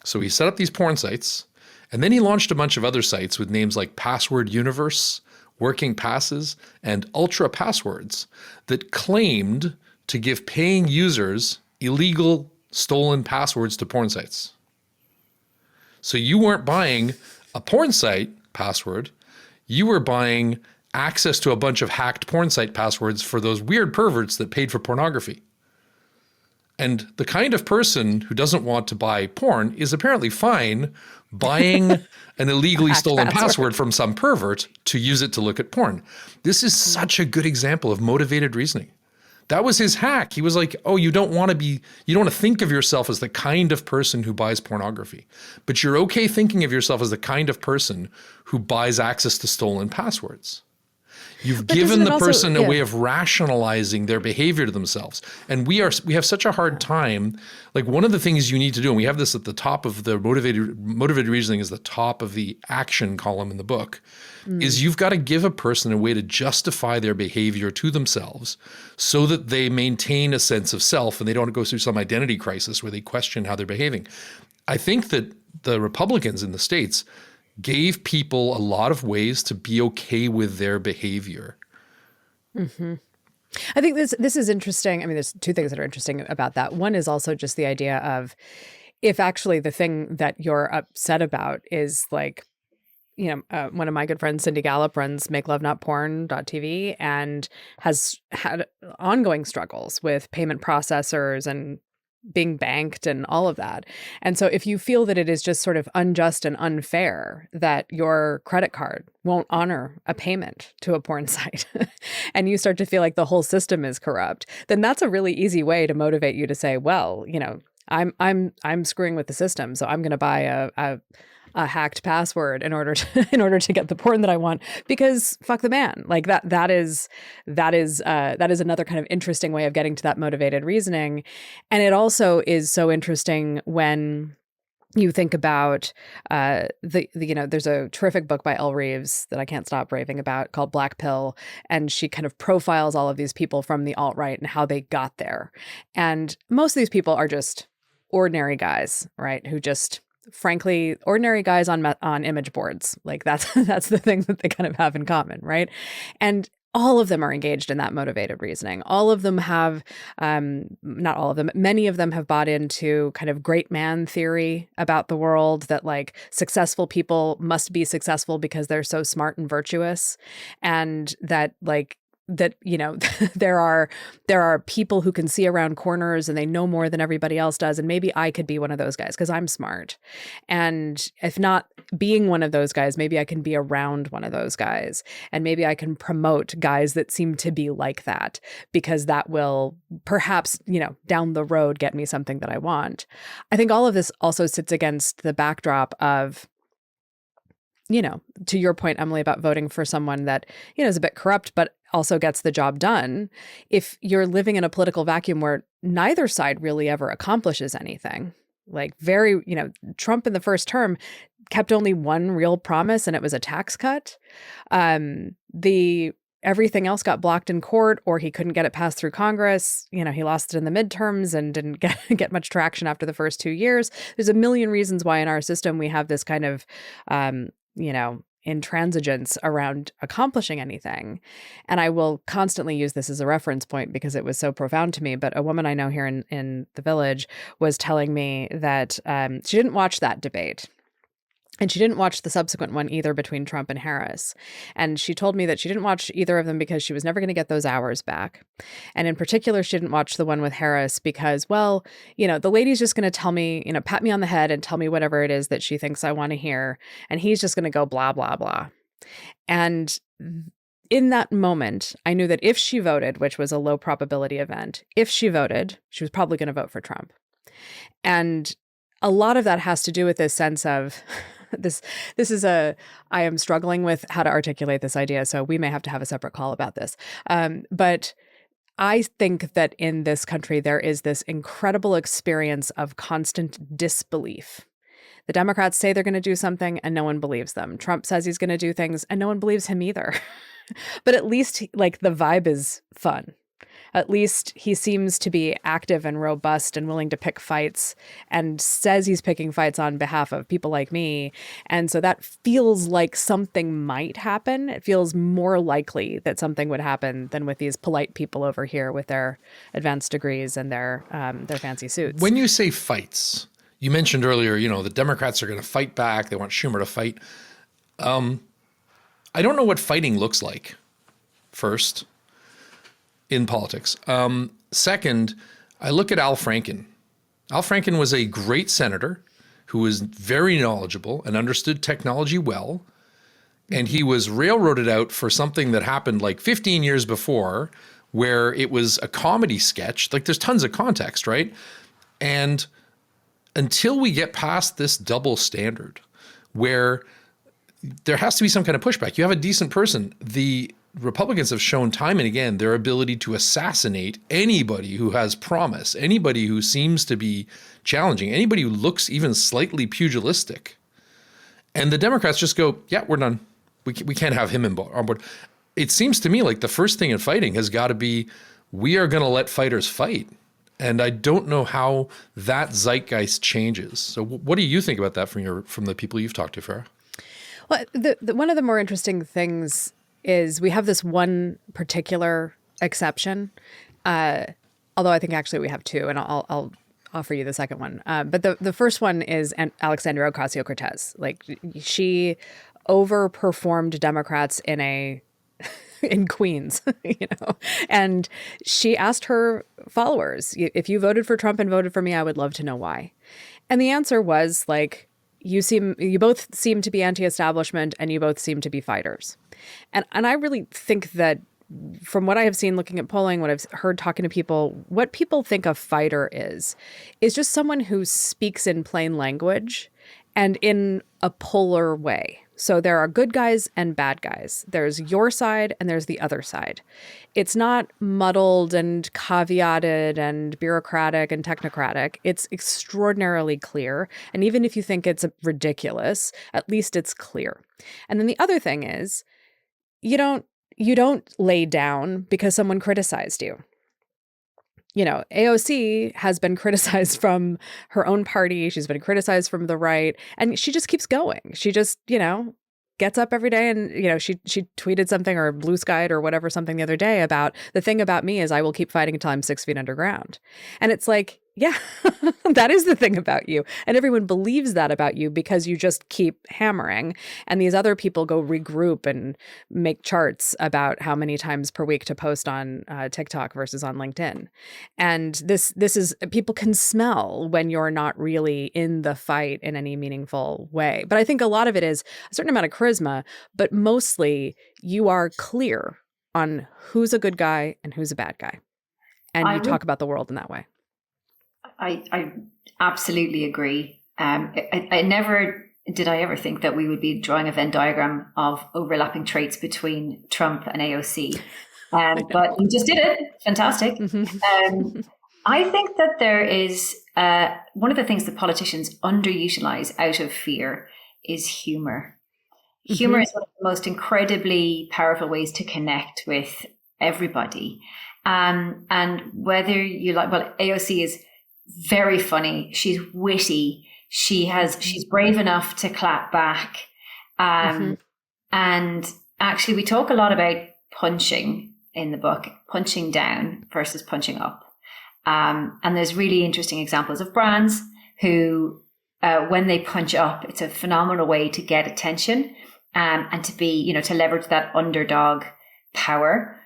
[SPEAKER 3] So he set up these porn sites, and then he launched a bunch of other sites with names like Password Universe, Working Passes, and Ultra Passwords that claimed to give paying users illegal stolen passwords to porn sites. So you weren't buying a porn site password, you were buying access to a bunch of hacked porn site passwords for those weird perverts that paid for pornography. And the kind of person who doesn't want to buy porn is apparently fine buying an illegally stolen password from some pervert to use it to look at porn. This is such a good example of motivated reasoning. That was his hack. He was like, oh, you don't want to think of yourself as the kind of person who buys pornography, but you're okay thinking of yourself as the kind of person who buys access to stolen passwords. You've given the person a way of rationalizing their behavior to themselves. And we have such a hard time. Like, one of the things you need to do, and we have this at the top of the motivated reasoning is the top of the action column in the book, is you've got to give a person a way to justify their behavior to themselves so that they maintain a sense of self and they don't go through some identity crisis where they question how they're behaving. I think that the Republicans in the States gave people a lot of ways to be okay with their behavior.
[SPEAKER 1] Mm-hmm. I think this is interesting. I mean, there's two things that are interesting about that. One is also just the idea of, if actually the thing that you're upset about is like, one of my good friends, Cindy Gallup, runs makelovenotporn.tv and has had ongoing struggles with payment processors and being banked and all of that. And so if you feel that it is just sort of unjust and unfair that your credit card won't honor a payment to a porn site and you start to feel like the whole system is corrupt, then that's a really easy way to motivate you to say, well, I'm screwing with the system, so I'm going to buy a hacked password in order to get the porn that I want, because fuck the man. Like that is another kind of interesting way of getting to that motivated reasoning. And it also is so interesting when You think about there's a terrific book by Elle Reeves that I can't stop raving about called Black Pill. And she kind of profiles all of these people from the alt-right and how they got there. And most of these people are just ordinary guys, right? Who just, frankly, ordinary guys on image boards. Like that's the thing that they kind of have in common, right? And all of them are engaged in that motivated reasoning. All of them have, not all of them, many of them have bought into kind of great man theory about the world, that like successful people must be successful because they're so smart and virtuous. And that there are people who can see around corners and they know more than everybody else does. And maybe I could be one of those guys because I'm smart. And if not being one of those guys, maybe I can be around one of those guys. And maybe I can promote guys that seem to be like that, because that will perhaps, down the road get me something that I want. I think all of this also sits against the backdrop of, to your point, Emily, about voting for someone that, is a bit corrupt, but also gets the job done. If you're living in a political vacuum where neither side really ever accomplishes anything, like Trump in the first term kept only one real promise, and it was a tax cut. Everything else got blocked in court, or he couldn't get it passed through Congress. He lost it in the midterms and didn't get much traction after the first 2 years. There's a million reasons why in our system we have this kind of, intransigence around accomplishing anything. And I will constantly use this as a reference point because it was so profound to me. But a woman I know here in the Village was telling me that she didn't watch that debate. And she didn't watch the subsequent one either between Trump and Harris. And she told me that she didn't watch either of them because she was never going to get those hours back. And in particular, she didn't watch the one with Harris because, the lady's just going to tell me, pat me on the head and tell me whatever it is that she thinks I want to hear. And he's just going to go blah, blah, blah. And in that moment, I knew that if she voted, which was a low probability event, if she voted, she was probably going to vote for Trump. And a lot of that has to do with this sense of I am struggling with how to articulate this idea, so we may have to have a separate call about this. But I think that in this country, there is this incredible experience of constant disbelief. The Democrats say they're going to do something and no one believes them. Trump says he's going to do things and no one believes him either. But at least the vibe is fun. At least he seems to be active and robust and willing to pick fights, and says he's picking fights on behalf of people like me. And so that feels like something might happen. It feels more likely that something would happen than with these polite people over here with their advanced degrees and their fancy suits.
[SPEAKER 3] When you say fights, you mentioned earlier, the Democrats are going to fight back. They want Schumer to fight. I don't know what fighting looks like, first, in politics. Second, I look at Al Franken. Al Franken was a great senator who was very knowledgeable and understood technology well. And he was railroaded out for something that happened like 15 years before, where it was a comedy sketch. Like, there's tons of context, right? And until we get past this double standard where there has to be some kind of pushback, you have a decent person. The Republicans have shown time and again their ability to assassinate anybody who has promise, anybody who seems to be challenging, anybody who looks even slightly pugilistic. And the Democrats just go, yeah, we're done. We can't have him on board. It seems to me like the first thing in fighting has got to be, we are going to let fighters fight. And I don't know how that zeitgeist changes. So what do you think about that from the people you've talked to, Farah?
[SPEAKER 1] Well, one of the more interesting things is we have this one particular exception, although I think actually we have two, and I'll offer you the second one. But the first one is Alexandria Ocasio-Cortez. Like, she overperformed Democrats in Queens, and she asked her followers, if you voted for Trump and voted for me, I would love to know why. And the answer was you both seem to be anti-establishment and you both seem to be fighters. And I really think that from what I have seen looking at polling, what I've heard talking to people, what people think a fighter is just someone who speaks in plain language and in a polar way. So there are good guys and bad guys. There's your side and there's the other side. It's not muddled and caveated and bureaucratic and technocratic. It's extraordinarily clear. And even if you think it's ridiculous, at least it's clear. And then the other thing is, you don't lay down because someone criticized you. AOC has been criticized from her own party. She's been criticized from the right, and she just keeps going. She just, gets up every day and, she tweeted something or blue skied or whatever, something the other day about the thing about me is I will keep fighting until I'm 6 feet underground. And it's like, yeah, that is the thing about you. And everyone believes that about you because you just keep hammering. And these other people go regroup and make charts about how many times per week to post on TikTok versus on LinkedIn. And this is, people can smell when you're not really in the fight in any meaningful way. But I think a lot of it is a certain amount of charisma, but mostly you are clear on who's a good guy and who's a bad guy. And you talk about the world in that way.
[SPEAKER 2] I absolutely agree. I never did I ever think that we would be drawing a Venn diagram of overlapping traits between Trump and AOC. But you just did it. Fantastic. I think that there is one of the things that politicians underutilize out of fear is humor. Humor is one of the most incredibly powerful ways to connect with everybody. And whether you like, well, AOC is very funny. She's witty. She's brave enough to clap back. And actually we talk a lot about punching in the book, punching down versus punching up. And there's really interesting examples of brands who, when they punch up, it's a phenomenal way to get attention, and to be, to leverage that underdog power.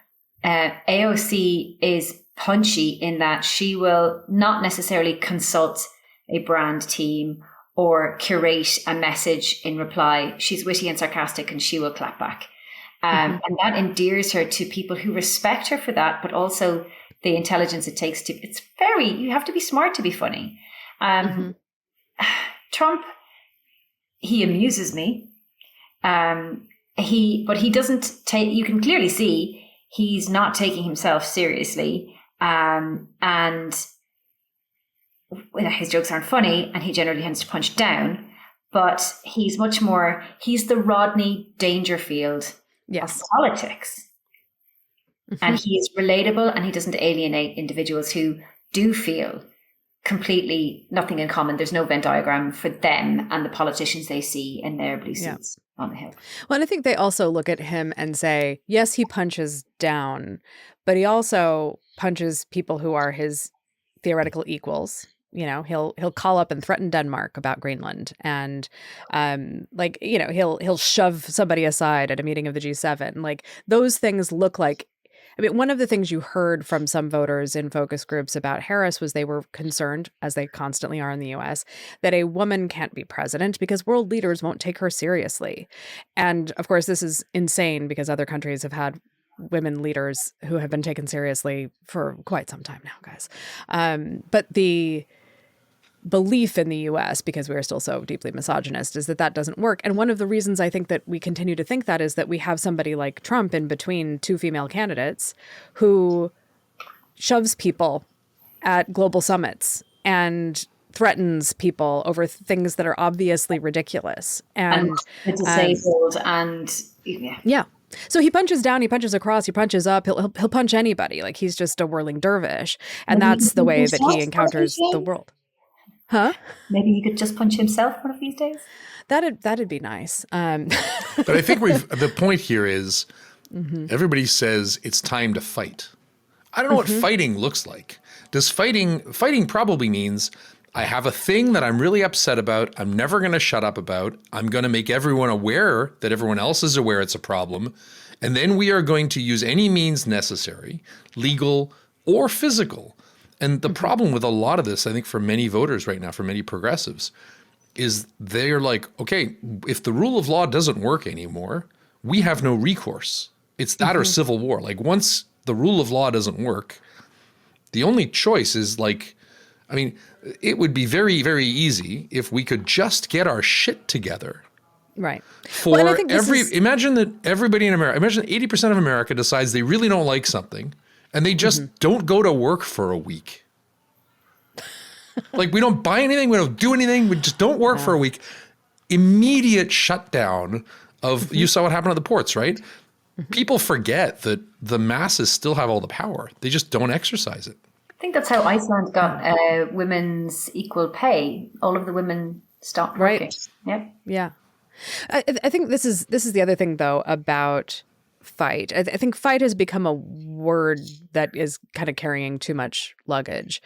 [SPEAKER 2] AOC is punchy in that she will not necessarily consult a brand team or curate a message in reply. She's witty and sarcastic and she will clap back. And that endears her to people who respect her for that, but also the intelligence it takes to, you have to be smart to be funny. Trump, he amuses me. But he doesn't take, you can clearly see he's not taking himself seriously. And his jokes aren't funny and he generally tends to punch down, but he's the Rodney Dangerfield of politics. And he is relatable and he doesn't alienate individuals who do feel completely nothing in common. There's no Venn diagram for them and the politicians they see in their blue suits on the Hill.
[SPEAKER 1] Well, and I think they also look at him and say, yes, he punches down, but he also punches people who are his theoretical equals. He'll call up and threaten Denmark about Greenland, and he'll shove somebody aside at a meeting of the G7. Like, those things look like, one of the things you heard from some voters in focus groups about Harris was they were concerned, as they constantly are in the US, that a woman can't be president because world leaders won't take her seriously. And of course, this is insane because other countries have had women leaders who have been taken seriously for quite some time now, guys. But the belief in the US, because we are still so deeply misogynist, is that doesn't work. And one of the reasons I think that we continue to think that is that we have somebody like Trump in between two female candidates who shoves people at global summits and threatens people over things that are obviously ridiculous. And
[SPEAKER 2] the disabled
[SPEAKER 1] yeah. So he punches down, he punches across, he punches up, he'll punch anybody. Like, he's just a whirling dervish. And that's the way that he encounters the world. Huh?
[SPEAKER 2] Maybe he could just punch himself one of these days.
[SPEAKER 1] That'd be nice.
[SPEAKER 3] But I think the point here is everybody says it's time to fight. I don't know what fighting looks like. Does fighting probably means I have a thing that I'm really upset about. I'm never going to shut up about. I'm going to make everyone aware that everyone else is aware it's a problem. And then we are going to use any means necessary, legal or physical. And the problem with a lot of this, I think, for many voters right now, for many progressives, is they're like, okay, if the rule of law doesn't work anymore, we have no recourse. It's that or civil war. Like, once the rule of law doesn't work, the only choice is it would be very, very easy if we could just get our shit together
[SPEAKER 1] Right.
[SPEAKER 3] For
[SPEAKER 1] Well, and I think
[SPEAKER 3] imagine that everybody in America, imagine 80% of America decides they really don't like something and they just don't go to work for a week. Like, we don't buy anything, we don't do anything, we just don't work for a week. Immediate shutdown of, you saw what happened at the ports, right? People forget that the masses still have all the power. They just don't exercise it.
[SPEAKER 2] I think that's how Iceland got women's equal pay. All of the women stopped working.
[SPEAKER 1] Right.
[SPEAKER 2] Yeah.
[SPEAKER 1] Yeah. I think this is the other thing, though, about fight. I think fight has become a word that is kind of carrying too much luggage.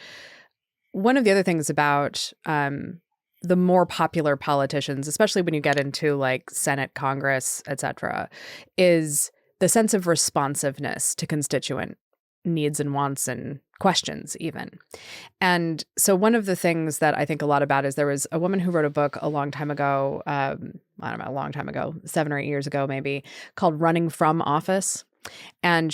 [SPEAKER 1] One of the other things about the more popular politicians, especially when you get into like Senate, Congress, et cetera, is the sense of responsiveness to constituent needs and wants and questions even. And so one of the things that I think a lot about is there was a woman who wrote a book a long time ago, I don't know, a long time ago, 7 or 8 years ago maybe, called Running from Office. And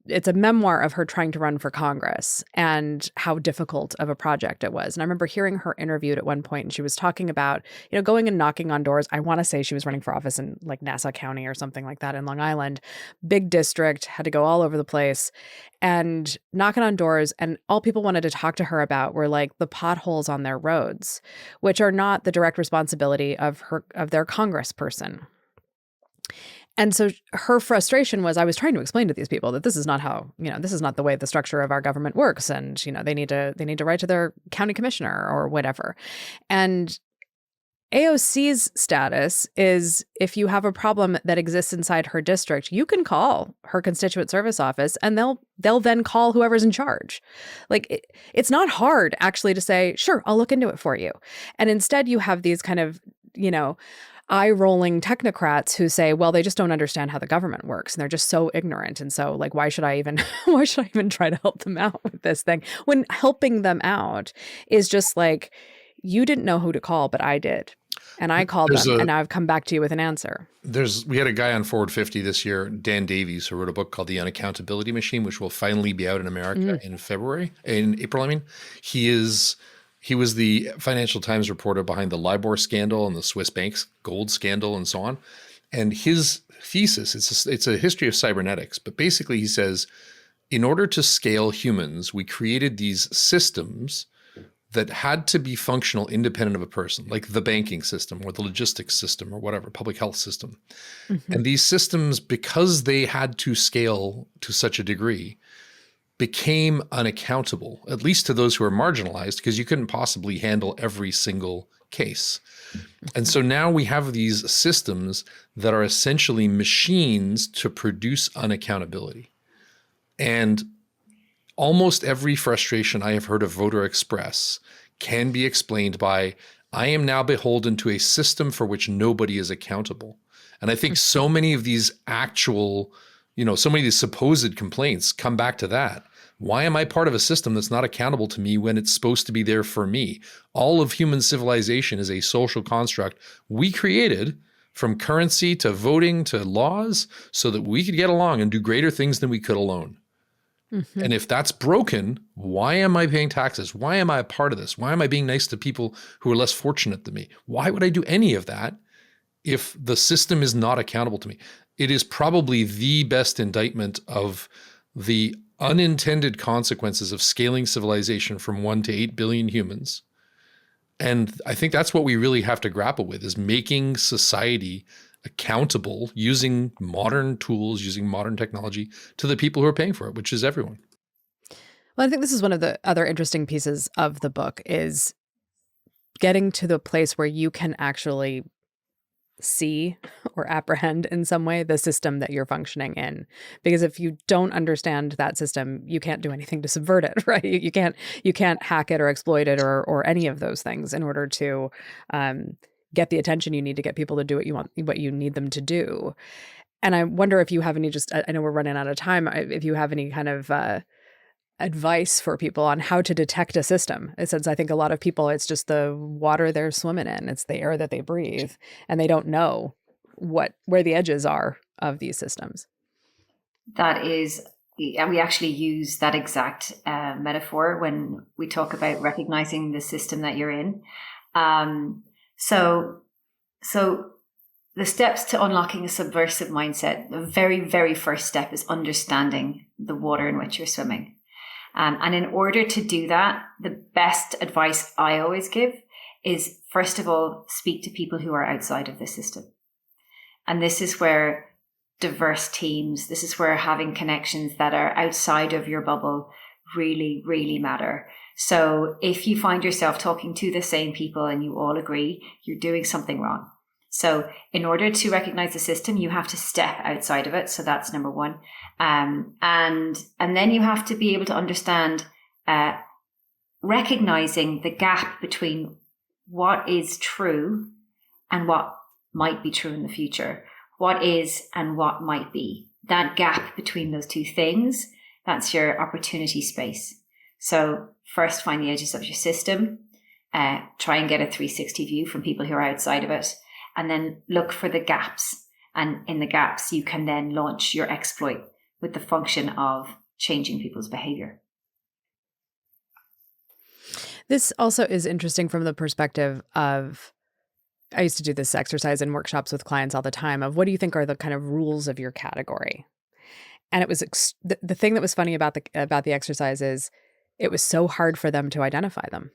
[SPEAKER 1] it's a memoir of her trying to run for Congress and how difficult of a project it was. And I remember hearing her interviewed at one point, and she was talking about, going and knocking on doors. I want to say she was running for office in like Nassau County or something like that in Long Island, big district, had to go all over the place and knocking on doors. And all people wanted to talk to her about were like the potholes on their roads, which are not the direct responsibility of their congressperson. And so her frustration was, I was trying to explain to these people that this is not how, this is not the way the structure of our government works. And, they need to write to their county commissioner or whatever. And AOC's status is, if you have a problem that exists inside her district, you can call her constituent service office and they'll then call whoever's in charge. Like it's not hard actually to say, sure, I'll look into it for you. And instead you have these kind of, eye-rolling technocrats who say, well, they just don't understand how the government works and they're just so ignorant. And so like, why should I even try to help them out with this thing? When helping them out is just like, you didn't know who to call, but I did. And I called them and now I've come back to you with an answer.
[SPEAKER 3] We had a guy on Forward 50 this year, Dan Davies, who wrote a book called The Unaccountability Machine, which will finally be out in America in April. I mean, he was the Financial Times reporter behind the LIBOR scandal and the Swiss banks gold scandal and so on. And his thesis, it's a history of cybernetics, but basically he says, in order to scale humans, we created these systems that had to be functional independent of a person, like the banking system or the logistics system or whatever, public health system. And these systems, because they had to scale to such a degree, became unaccountable, at least to those who are marginalized, because you couldn't possibly handle every single case. And so now we have these systems that are essentially machines to produce unaccountability. And almost every frustration I have heard a voter express can be explained by, I am now beholden to a system for which nobody is accountable. And I think so many of these actual, so many of these supposed complaints come back to that. Why am I part of a system that's not accountable to me when it's supposed to be there for me? All of human civilization is a social construct we created, from currency to voting to laws, so that we could get along and do greater things than we could alone. And if that's broken, why am I paying taxes? Why am I a part of this? Why am I being nice to people who are less fortunate than me? Why would I do any of that if the system is not accountable to me? It is probably the best indictment of the unintended consequences of scaling civilization from 1 to 8 billion humans. And I think that's what we really have to grapple with, is making society accountable using modern tools, using modern technology to the people who are paying for it, which is everyone.
[SPEAKER 1] Well, I think this is one of the other interesting pieces of the book, is getting to the place where you can actually see or apprehend in some way the system that you're functioning in. Because if you don't understand that system, you can't do anything to subvert it, right? You can't hack it or exploit it or any of those things in order to get the attention you need to get people to do what you need them to do. And I wonder if you have any, I know we're running out of time, if you have any kind of advice for people on how to detect a system. Since I think a lot of people, it's just the water they're swimming in, it's the air that they breathe, and they don't know where the edges are of these systems. That is,
[SPEAKER 2] and we actually use that exact metaphor when we talk about recognizing the system that you're in. So the steps to unlocking a subversive mindset, the very, very first step is understanding the water in which you're swimming. And in order to do that, the best advice I always give is, first of all, speak to people who are outside of the system. And this is where diverse teams, this is where having connections that are outside of your bubble really, really matter. So if you find yourself talking to the same people and you all agree, you're doing something wrong. So in order to recognize the system, you have to step outside of it. So that's number one. And then you have to be able to understand, recognizing the gap between what is true and what might be true in the future. What is and what might be. That gap between those two things, that's your opportunity space. So first, find the edges of your system. Try and get a 360 view from people who are outside of it. And then look for the gaps. And in the gaps, you can then launch your exploit with the function of changing people's behavior.
[SPEAKER 1] This also is interesting from the perspective of, I used to do this exercise in workshops with clients all the time, of what do you think are the kind of rules of your category? And it was the thing that was funny about the exercise is it was so hard for them to identify them.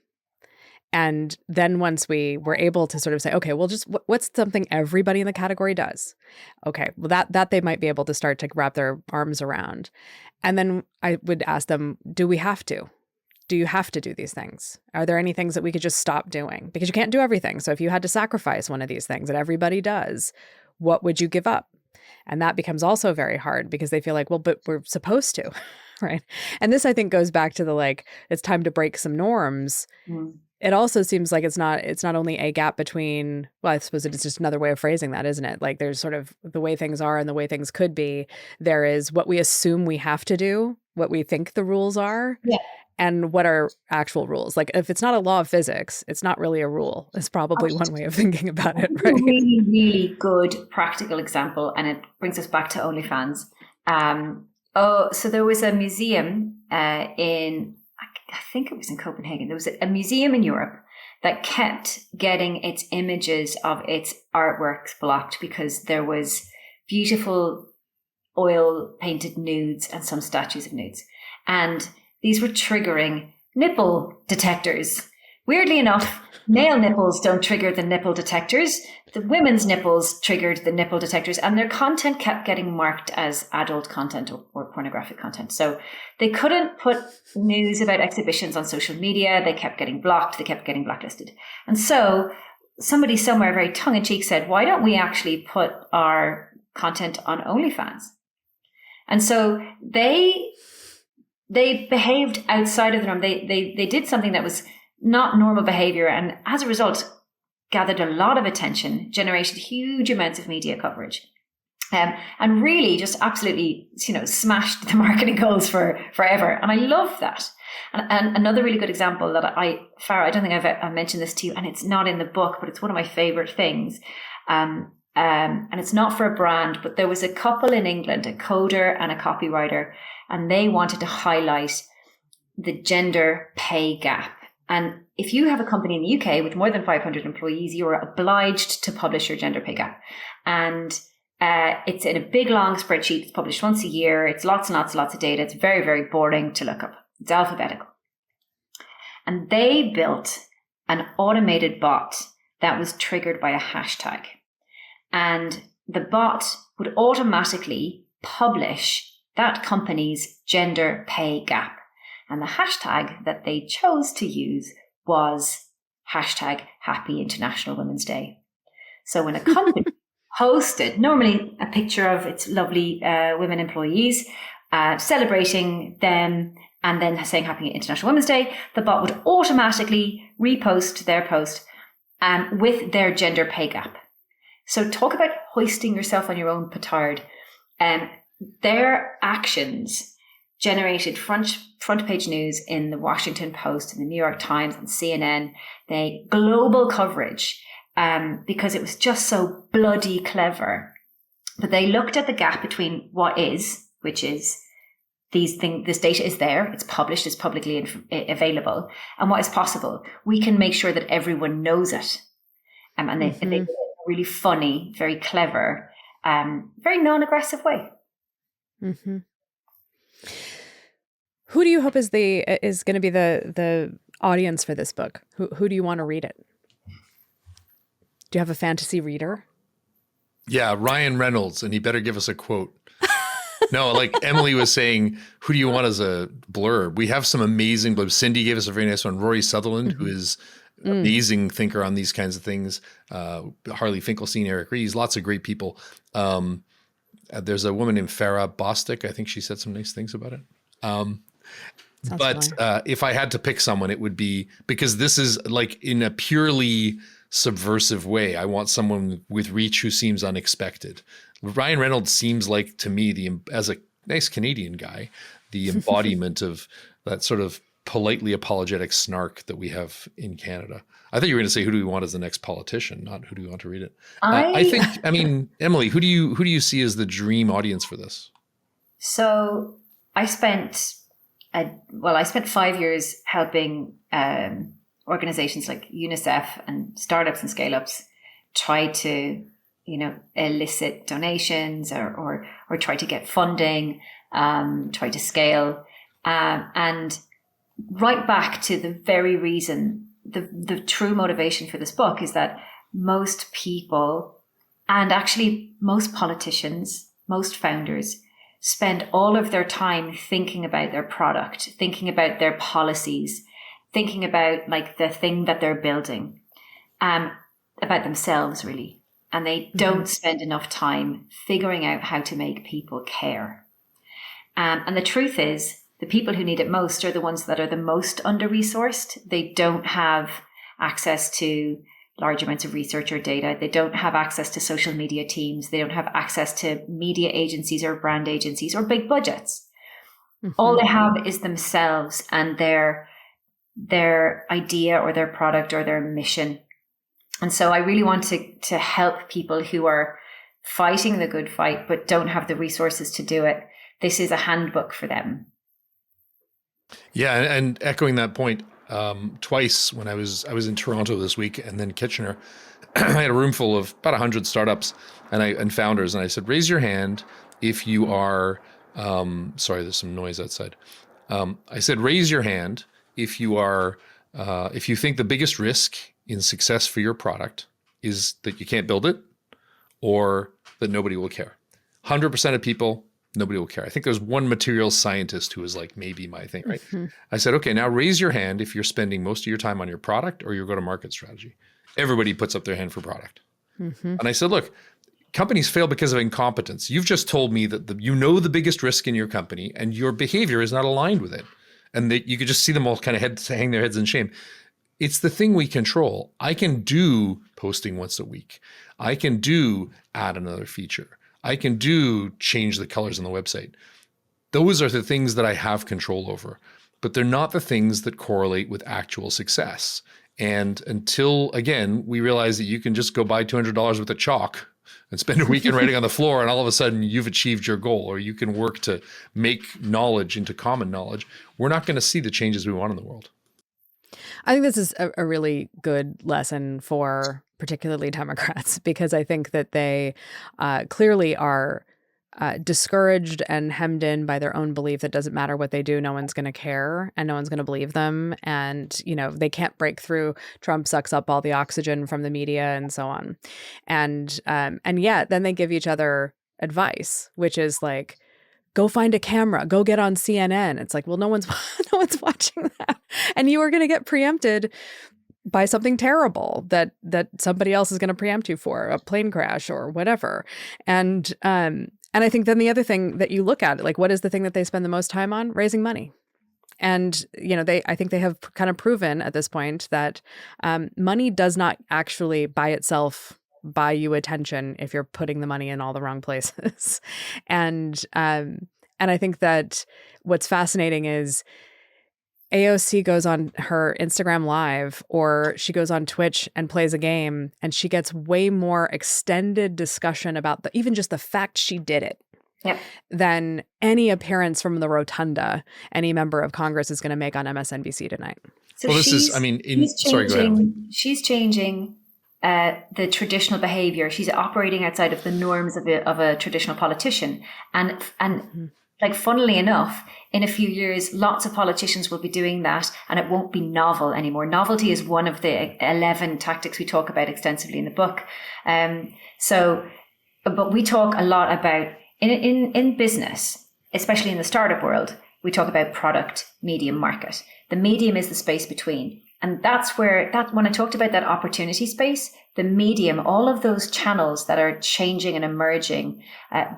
[SPEAKER 1] And then once we were able to sort of say, okay, well, just what's something everybody in the category does? Okay, well, that they might be able to start to wrap their arms around. And then I would ask them, do we have to? Do you have to do these things? Are there any things that we could just stop doing? Because you can't do everything. So if you had to sacrifice one of these things that everybody does, what would you give up? And that becomes also very hard because they feel like, well, but we're supposed to, right? And this, I think, goes back to the, it's time to break some norms. Mm. It also seems like it's not only a gap between, well, I suppose it's just another way of phrasing that, isn't it? Like there's sort of the way things are and the way things could be. There is what we assume we have to do, what we think the rules are. Yeah. And what are actual rules? Like if it's not a law of physics, it's not really a rule. It's probably one way of thinking about it, right?
[SPEAKER 2] A really, really good practical example, and it brings us back to OnlyFans. So there was a museum I think it was in Copenhagen. There was a museum in Europe that kept getting its images of its artworks blocked because there was beautiful oil painted nudes and some statues of nudes. And these were triggering nipple detectors. Weirdly enough, male nipples don't trigger the nipple detectors. The women's nipples triggered the nipple detectors, and their content kept getting marked as adult content or pornographic content. So they couldn't put news about exhibitions on social media. They kept getting blocked. They kept getting blacklisted. And so somebody somewhere very tongue-in-cheek said, why don't we actually put our content on OnlyFans? And so they behaved outside of the norm. They did something that was not normal behavior, and as a result gathered a lot of attention, generated huge amounts of media coverage, and really just absolutely smashed the marketing goals forever. And I love that. And another really good example that Farah, I don't think I've mentioned this to you, and it's not in the book, but it's one of my favorite things. And it's not for a brand, but there was a couple in England, a coder and a copywriter, and they wanted to highlight the gender pay gap. And if you have a company in the UK with more than 500 employees, you are obliged to publish your gender pay gap. And it's in a big, long spreadsheet. It's published once a year. It's lots and lots and lots of data. It's very, very boring to look up. It's alphabetical. And they built an automated bot that was triggered by a hashtag. And the bot would automatically publish that company's gender pay gap. And the hashtag that they chose to use was hashtag Happy International Women's Day. So when a company posted normally a picture of its lovely women employees celebrating them and then saying Happy International Women's Day, the bot would automatically repost their post with their gender pay gap. So talk about hoisting yourself on your own petard. Their actions generated front page news in the Washington Post, in the New York Times, and CNN. They global coverage because it was just so bloody clever. But they looked at the gap between what is, which is this data is there, it's published, it's publicly available, and what is possible. We can make sure that everyone knows it. And they did it really funny, very clever, very non-aggressive way.
[SPEAKER 1] Mm-hmm. Who do you hope is going to be the audience for this book? Who do you want to read it? Do you have a fantasy reader?
[SPEAKER 3] Yeah, Ryan Reynolds, and he better give us a quote. No, like Emily was saying, who do you want as a blurb? We have some amazing blurbs. Cindy gave us a very nice one. Rory Sutherland, who is amazing thinker on these kinds of things. Harley Finkelstein, Eric Ries, lots of great people. There's a woman named Farah Bostic. I think she said some nice things about it. But if I had to pick someone, it would be, because this is like in a purely subversive way. I want someone with reach who seems unexpected. Ryan Reynolds seems like, to me, as a nice Canadian guy, the embodiment of that sort of politely apologetic snark that we have in Canada. I thought you were going to say, who do we want as the next politician, not who do we want to read it? I mean, Emily, who do you see as the dream audience for this?
[SPEAKER 2] So I spent 5 years helping organizations like UNICEF and startups and scale-ups try to, elicit donations or try to get funding, try to scale, and right back to the very reason, the true motivation for this book is that most people, and actually most politicians, most founders, spend all of their time thinking about their product, thinking about their policies, thinking about like the thing that they're building, about themselves really. And they don't spend enough time figuring out how to make people care. And the truth is, the people who need it most are the ones that are the most under-resourced. They don't have access to large amounts of research or data. They don't have access to social media teams. They don't have access to media agencies or brand agencies or big budgets. All they have is themselves and their idea or their product or their mission. And so I really want to help people who are fighting the good fight but don't have the resources to do it. This is a handbook for them.
[SPEAKER 3] Yeah, and echoing that point, twice when I was in Toronto this week and then Kitchener, I had a room full of about 100 startups and founders, and I said, raise your hand if you are. Sorry, there's some noise outside. I said, raise your hand if you are. If you think the biggest risk in success for your product is that you can't build it, or that nobody will care. 100% of people, nobody will care. I think there's one materials scientist who is like, maybe my thing, right? I said, okay, now raise your hand if you're spending most of your time on your product or your go-to-market strategy. Everybody puts up their hand for product. And I said, look, companies fail because of incompetence. You've just told me that the biggest risk in your company and your behavior is not aligned with it. And that you could just see them all kind of hang their heads in shame. It's the thing we control. I can do posting once a week. I can do add another feature. I can do change the colors on the website. Those are the things that I have control over, but they're not the things that correlate with actual success. And until, again, we realize that you can just go buy $200 worth of chalk and spend a weekend writing on the floor, and all of a sudden you've achieved your goal, or you can work to make knowledge into common knowledge, we're not going to see the changes we want in the world.
[SPEAKER 1] I think this is a really good lesson for particularly Democrats, because I think that they clearly are discouraged and hemmed in by their own belief that it doesn't matter what they do, no one's going to care and no one's going to believe them. And, they can't break through. Trump sucks up all the oxygen from the media and so on. And yet then they give each other advice, which is like, go find a camera, go get on CNN. It's like, well, no one's watching that. And you are going to get preempted by something terrible that somebody else is going to preempt you for, a plane crash or whatever. And I think then the other thing that you look at, like, what is the thing that they spend the most time on? Raising money. And, I think they have kind of proven at this point that money does not actually by itself buy you attention if you're putting the money in all the wrong places. And I think that what's fascinating is AOC goes on her Instagram Live, or she goes on Twitch and plays a game, and she gets way more extended discussion about even just the fact she did it.
[SPEAKER 2] Yep.
[SPEAKER 1] Than any appearance from the rotunda any member of Congress is going to make on MSNBC tonight.
[SPEAKER 2] So
[SPEAKER 3] well, this is, sorry, go ahead.
[SPEAKER 2] She's changing the traditional behavior. She's operating outside of the norms of a traditional politician. And like, funnily enough, in a few years, lots of politicians will be doing that, and it won't be novel anymore. Novelty is one of the 11 tactics we talk about extensively in the book. But we talk a lot about in business, especially in the startup world, we talk about product, medium, market. The medium is the space between. And that's where, when I talked about that opportunity space, the medium, all of those channels that are changing and emerging,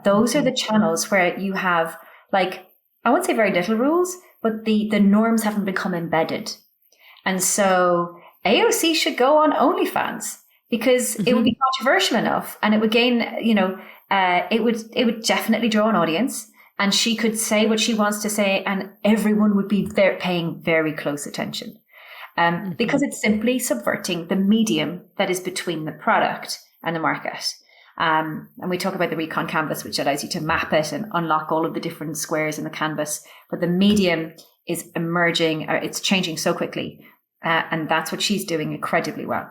[SPEAKER 2] those are the channels where you have, like, I won't say very little rules, but the norms haven't become embedded. And so AOC should go on OnlyFans, because it would be controversial enough, and it would gain, it would definitely draw an audience, and she could say what she wants to say, and everyone would be paying very close attention. Because it's simply subverting the medium that is between the product and the market. And we talk about the recon canvas, which allows you to map it and unlock all of the different squares in the canvas. But the medium is emerging, or it's changing so quickly. And that's what she's doing incredibly well.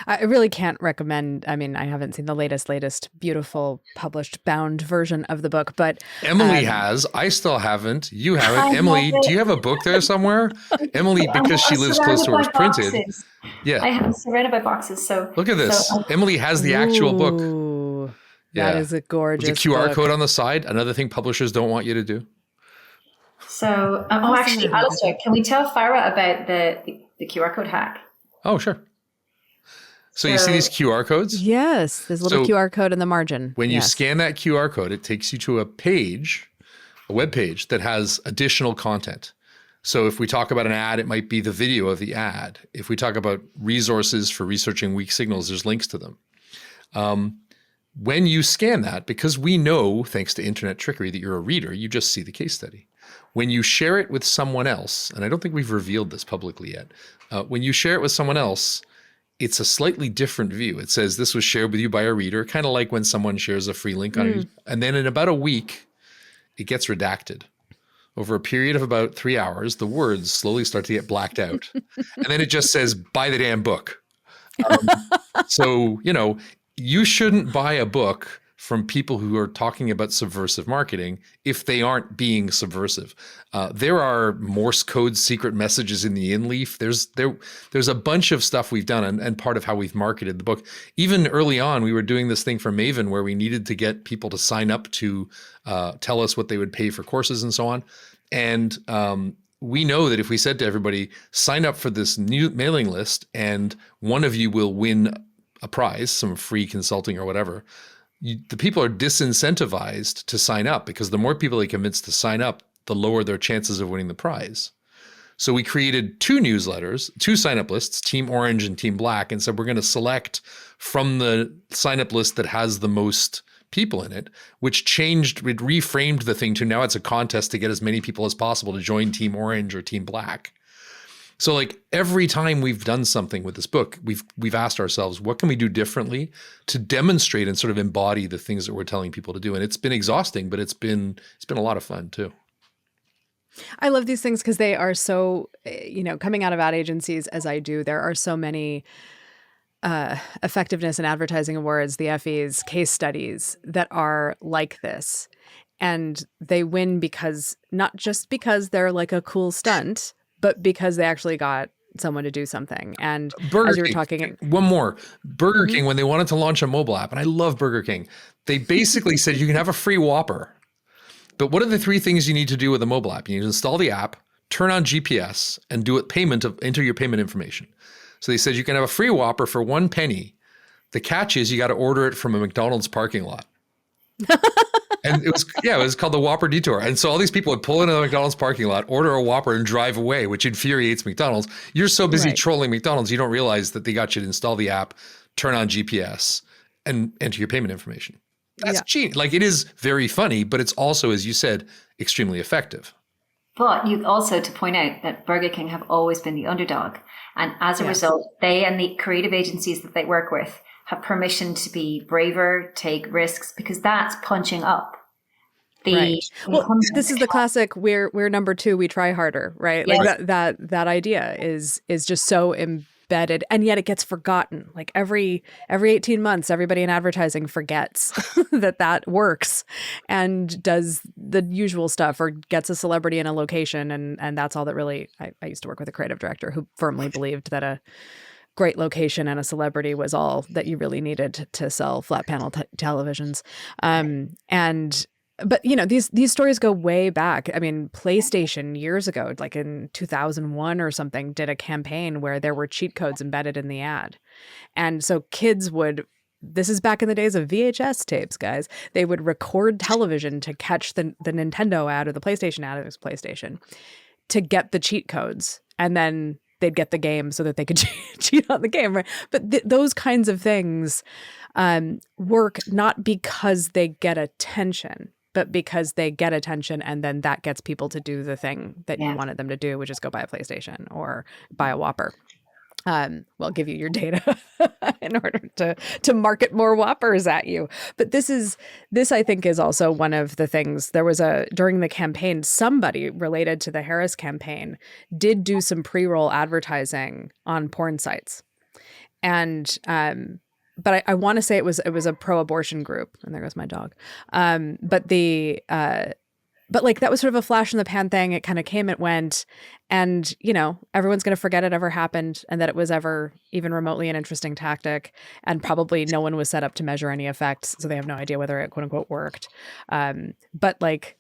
[SPEAKER 1] I really can't recommend. I mean, I haven't seen the latest beautiful published bound version of the book, but
[SPEAKER 3] Emily has. I still haven't. You haven't. Emily, do you have a book there somewhere? Emily, because she lives close to where it's printed. Yeah.
[SPEAKER 2] I'm surrounded by boxes. So
[SPEAKER 3] look at this. Emily has the actual book.
[SPEAKER 1] Ooh, yeah. That is a gorgeous
[SPEAKER 3] There's a QR
[SPEAKER 1] book.
[SPEAKER 3] code on the side. Another thing publishers don't want you to do.
[SPEAKER 2] So, actually, Alistair, can we tell Farah about the QR code hack?
[SPEAKER 3] Oh, sure. So you see these QR codes?
[SPEAKER 1] Yes, there's a little QR code in the margin.
[SPEAKER 3] When you scan that QR code, it takes you to a page, a web page that has additional content. So if we talk about an ad, it might be the video of the ad. If we talk about resources for researching weak signals, there's links to them. When you scan that, because we know, thanks to internet trickery, that you're a reader, you just see the case study. When you share it with someone else, and I don't think we've revealed this publicly yet, when you share it with someone else, it's a slightly different view. It says this was shared with you by a reader, kind of like when someone shares a free link on it. And then in about a week, it gets redacted. Over a period of about 3 hours, the words slowly start to get blacked out. And then it just says, buy the damn book. So, you shouldn't buy a book from people who are talking about subversive marketing if they aren't being subversive. There are Morse code secret messages in the in-leaf. There's a bunch of stuff we've done and part of how we've marketed the book. Even early on, we were doing this thing for Maven where we needed to get people to sign up to tell us what they would pay for courses and so on. And we know that if we said to everybody, sign up for this new mailing list and one of you will win a prize, some free consulting or whatever, the people are disincentivized to sign up, because the more people they convince to sign up, the lower their chances of winning the prize. So we created 2 newsletters, 2 sign-up lists, Team Orange and Team Black, and said we're going to select from the sign-up list that has the most people in it, which reframed the thing to now it's a contest to get as many people as possible to join Team Orange or Team Black. So like every time we've done something with this book, we've asked ourselves, what can we do differently to demonstrate and sort of embody the things that we're telling people to do? And it's been exhausting, but it's been a lot of fun too.
[SPEAKER 1] I love these things because they are so, coming out of ad agencies as I do, there are so many effectiveness and advertising awards, the Effies, case studies that are like this. And they win because, not just because they're like a cool stunt, but because they actually got someone to do something. And
[SPEAKER 3] Burger
[SPEAKER 1] as you were
[SPEAKER 3] King,
[SPEAKER 1] talking,
[SPEAKER 3] one more. Burger King, when they wanted to launch a mobile app, and I love Burger King, they basically said you can have a free Whopper. But what are the 3 things you need to do with a mobile app? You need to install the app, turn on GPS, and enter your payment information. So they said you can have a free Whopper for 1 penny. The catch is you got to order it from a McDonald's parking lot. And it was called the Whopper Detour. And so all these people would pull into the McDonald's parking lot, order a Whopper and drive away, which infuriates McDonald's. You're so busy trolling McDonald's, you don't realize that they got you to install the app, turn on GPS, and enter your payment information. That's cheating. Like, it is very funny, but it's also, as you said, extremely effective.
[SPEAKER 2] But you also to point out that Burger King have always been the underdog. And as a result, they and the creative agencies that they work with have permission to be braver, take risks, because that's punching up.
[SPEAKER 1] Well, this is the classic. We're number 2. We try harder, right? Like that idea is just so embedded, and yet it gets forgotten. Like every 18 months, everybody in advertising forgets that works and does the usual stuff or gets a celebrity in a location. And that's all that really, I used to work with a creative director who firmly believed that a great location and a celebrity was all that you really needed to sell flat panel televisions. But these stories go way back. I mean, PlayStation years ago, like in 2001 or something, did a campaign where there were cheat codes embedded in the ad. And so kids would, this is back in the days of VHS tapes, guys. They would record television to catch the Nintendo ad or the PlayStation ad, it was PlayStation, to get the cheat codes. And then they'd get the game so that they could cheat on the game, right? But those kinds of things work not because they get attention, but because they get attention, and then that gets people to do the thing that you wanted them to do, which is go buy a PlayStation or buy a Whopper. Well, give you your data in order to market more Whoppers at you. But this I think is also one of the things. There was during the campaign, somebody related to the Harris campaign did do some pre-roll advertising on porn sites. And but I want to say it was a pro-abortion group, and there goes my dog. But like that was sort of a flash in the pan thing. It kind of came, it went, and everyone's going to forget it ever happened and that it was ever even remotely an interesting tactic. And probably no one was set up to measure any effects, so they have no idea whether it quote unquote worked. But like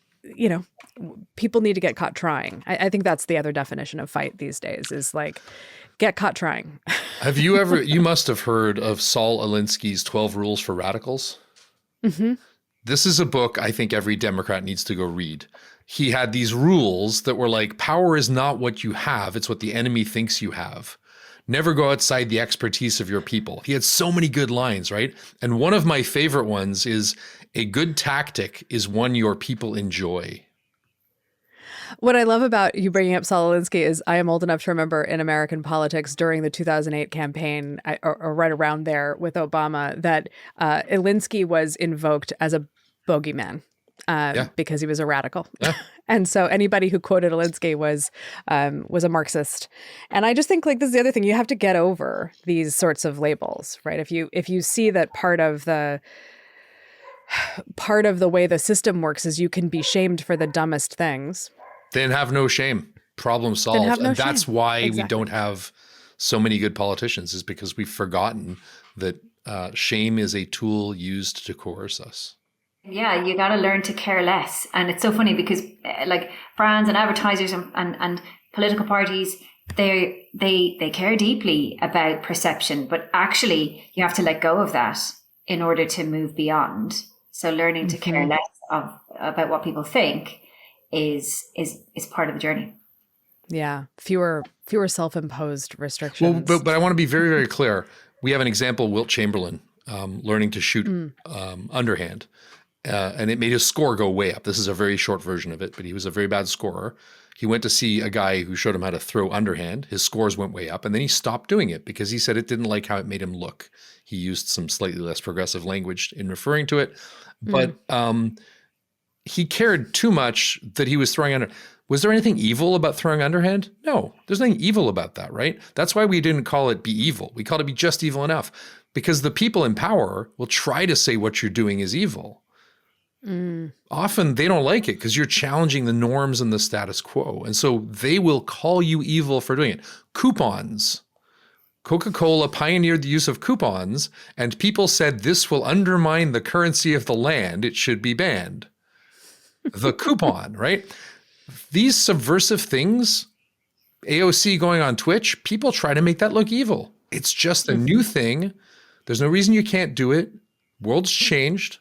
[SPEAKER 1] people need to get caught trying. I think that's the other definition of fight these days is like get caught trying.
[SPEAKER 3] You must have heard of Saul Alinsky's 12 Rules for Radicals. Mm-hmm. This is a book I think every Democrat needs to go read. He had these rules that were like, power is not what you have, it's what the enemy thinks you have. Never go outside the expertise of your people. He had so many good lines, right? And one of my favorite ones is, a good tactic is one your people enjoy.
[SPEAKER 1] What I love about you bringing up Saul Alinsky is I am old enough to remember in American politics during the 2008 campaign, or right around there with Obama, that Alinsky was invoked as a bogeyman because he was a radical. Yeah. And so anybody who quoted Alinsky was a Marxist. And I just think like this is the other thing, you have to get over these sorts of labels, right? If you see that part of the way the system works is you can be shamed for the dumbest things.
[SPEAKER 3] Then have no shame. Problem solved. And that's why we don't have so many good politicians, is because we've forgotten that shame is a tool used to coerce us.
[SPEAKER 2] Yeah, you got to learn to care less. And it's so funny because like brands and advertisers and political parties, they care deeply about perception, but actually you have to let go of that in order to move beyond. So learning to care less about what people think is part of the journey.
[SPEAKER 1] Yeah, fewer self-imposed restrictions.
[SPEAKER 3] Well, but I want to be very, very clear. We have an example, Wilt Chamberlain, learning to shoot underhand, and it made his score go way up. This is a very short version of it, but he was a very bad scorer. He went to see a guy who showed him how to throw underhand. His scores went way up, and then he stopped doing it because he said it didn't like how it made him look. He used some slightly less progressive language in referring to it, but he cared too much that he was throwing under. Was there anything evil about throwing underhand? No, there's nothing evil about that, right? That's why we didn't call it be evil. We called it be just evil enough, because the people in power will try to say what you're doing is evil. Often they don't like it because you're challenging the norms and the status quo. And so they will call you evil for doing it. Coupons. Coca-Cola pioneered the use of coupons, and people said this will undermine the currency of the land. It should be banned. The coupon, right? These subversive things, AOC going on Twitch, people try to make that look evil. It's just a new thing. There's no reason you can't do it. World's changed.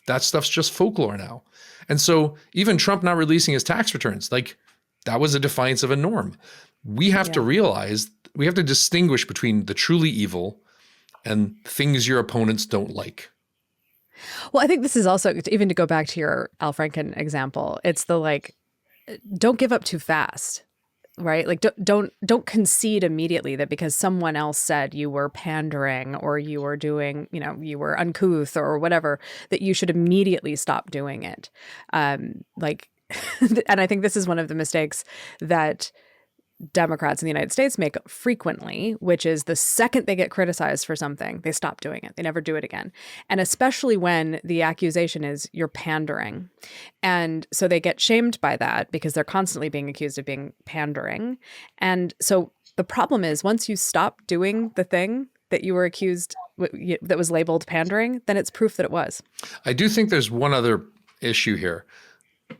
[SPEAKER 3] That stuff's just folklore now. And so even Trump not releasing his tax returns, like that was a defiance of a norm. We have to realize, we have to distinguish between the truly evil and things your opponents don't like.
[SPEAKER 1] Well, I think this is also, even to go back to your Al Franken example, it's the like, don't give up too fast, right? Like don't concede immediately that because someone else said you were pandering or you were doing, you were uncouth or whatever, that you should immediately stop doing it. And I think this is one of the mistakes that Democrats in the United States make frequently, which is the second they get criticized for something, they stop doing it. They never do it again. And especially when the accusation is you're pandering. And so they get shamed by that because they're constantly being accused of being pandering. And so the problem is once you stop doing the thing that you were accused, that was labeled pandering, then it's proof that it was.
[SPEAKER 3] I do think there's one other issue here.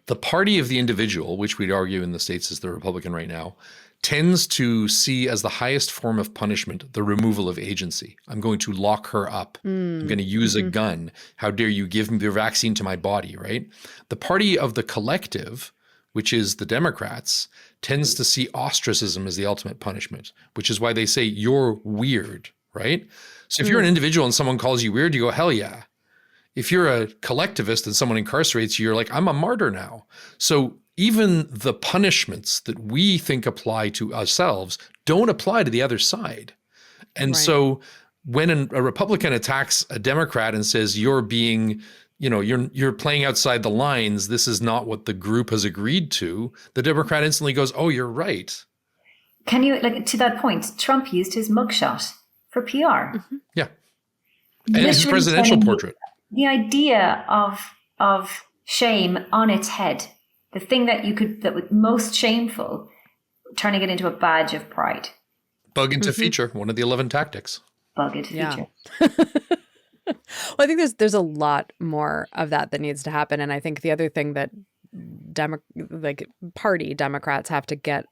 [SPEAKER 3] The party of the individual, which we'd argue in the States is the Republican right now, tends to see as the highest form of punishment the removal of agency. I'm going to lock her up. I'm going to use a gun. How dare you give me your vaccine to my body, right? The party of the collective, which is the Democrats, tends to see ostracism as the ultimate punishment, which is why they say you're weird, right? So if you're an individual and someone calls you weird, you go, hell yeah. If you're a collectivist and someone incarcerates you, you're like, I'm a martyr now. So even the punishments that we think apply to ourselves don't apply to the other side. And so when a Republican attacks a Democrat and says, you're being, you're playing outside the lines, this is not what the group has agreed to, the Democrat instantly goes, oh, you're right.
[SPEAKER 2] Can you, to that point, Trump used his mugshot for PR.
[SPEAKER 3] Yeah. And his presidential portrait.
[SPEAKER 2] The idea of shame on its head, the thing that was most shameful, turning it into a badge of pride.
[SPEAKER 3] Bug into feature, one of the 11 tactics.
[SPEAKER 2] Bug into feature.
[SPEAKER 1] Well, I think there's a lot more of that needs to happen. And I think the other thing that party Democrats have to get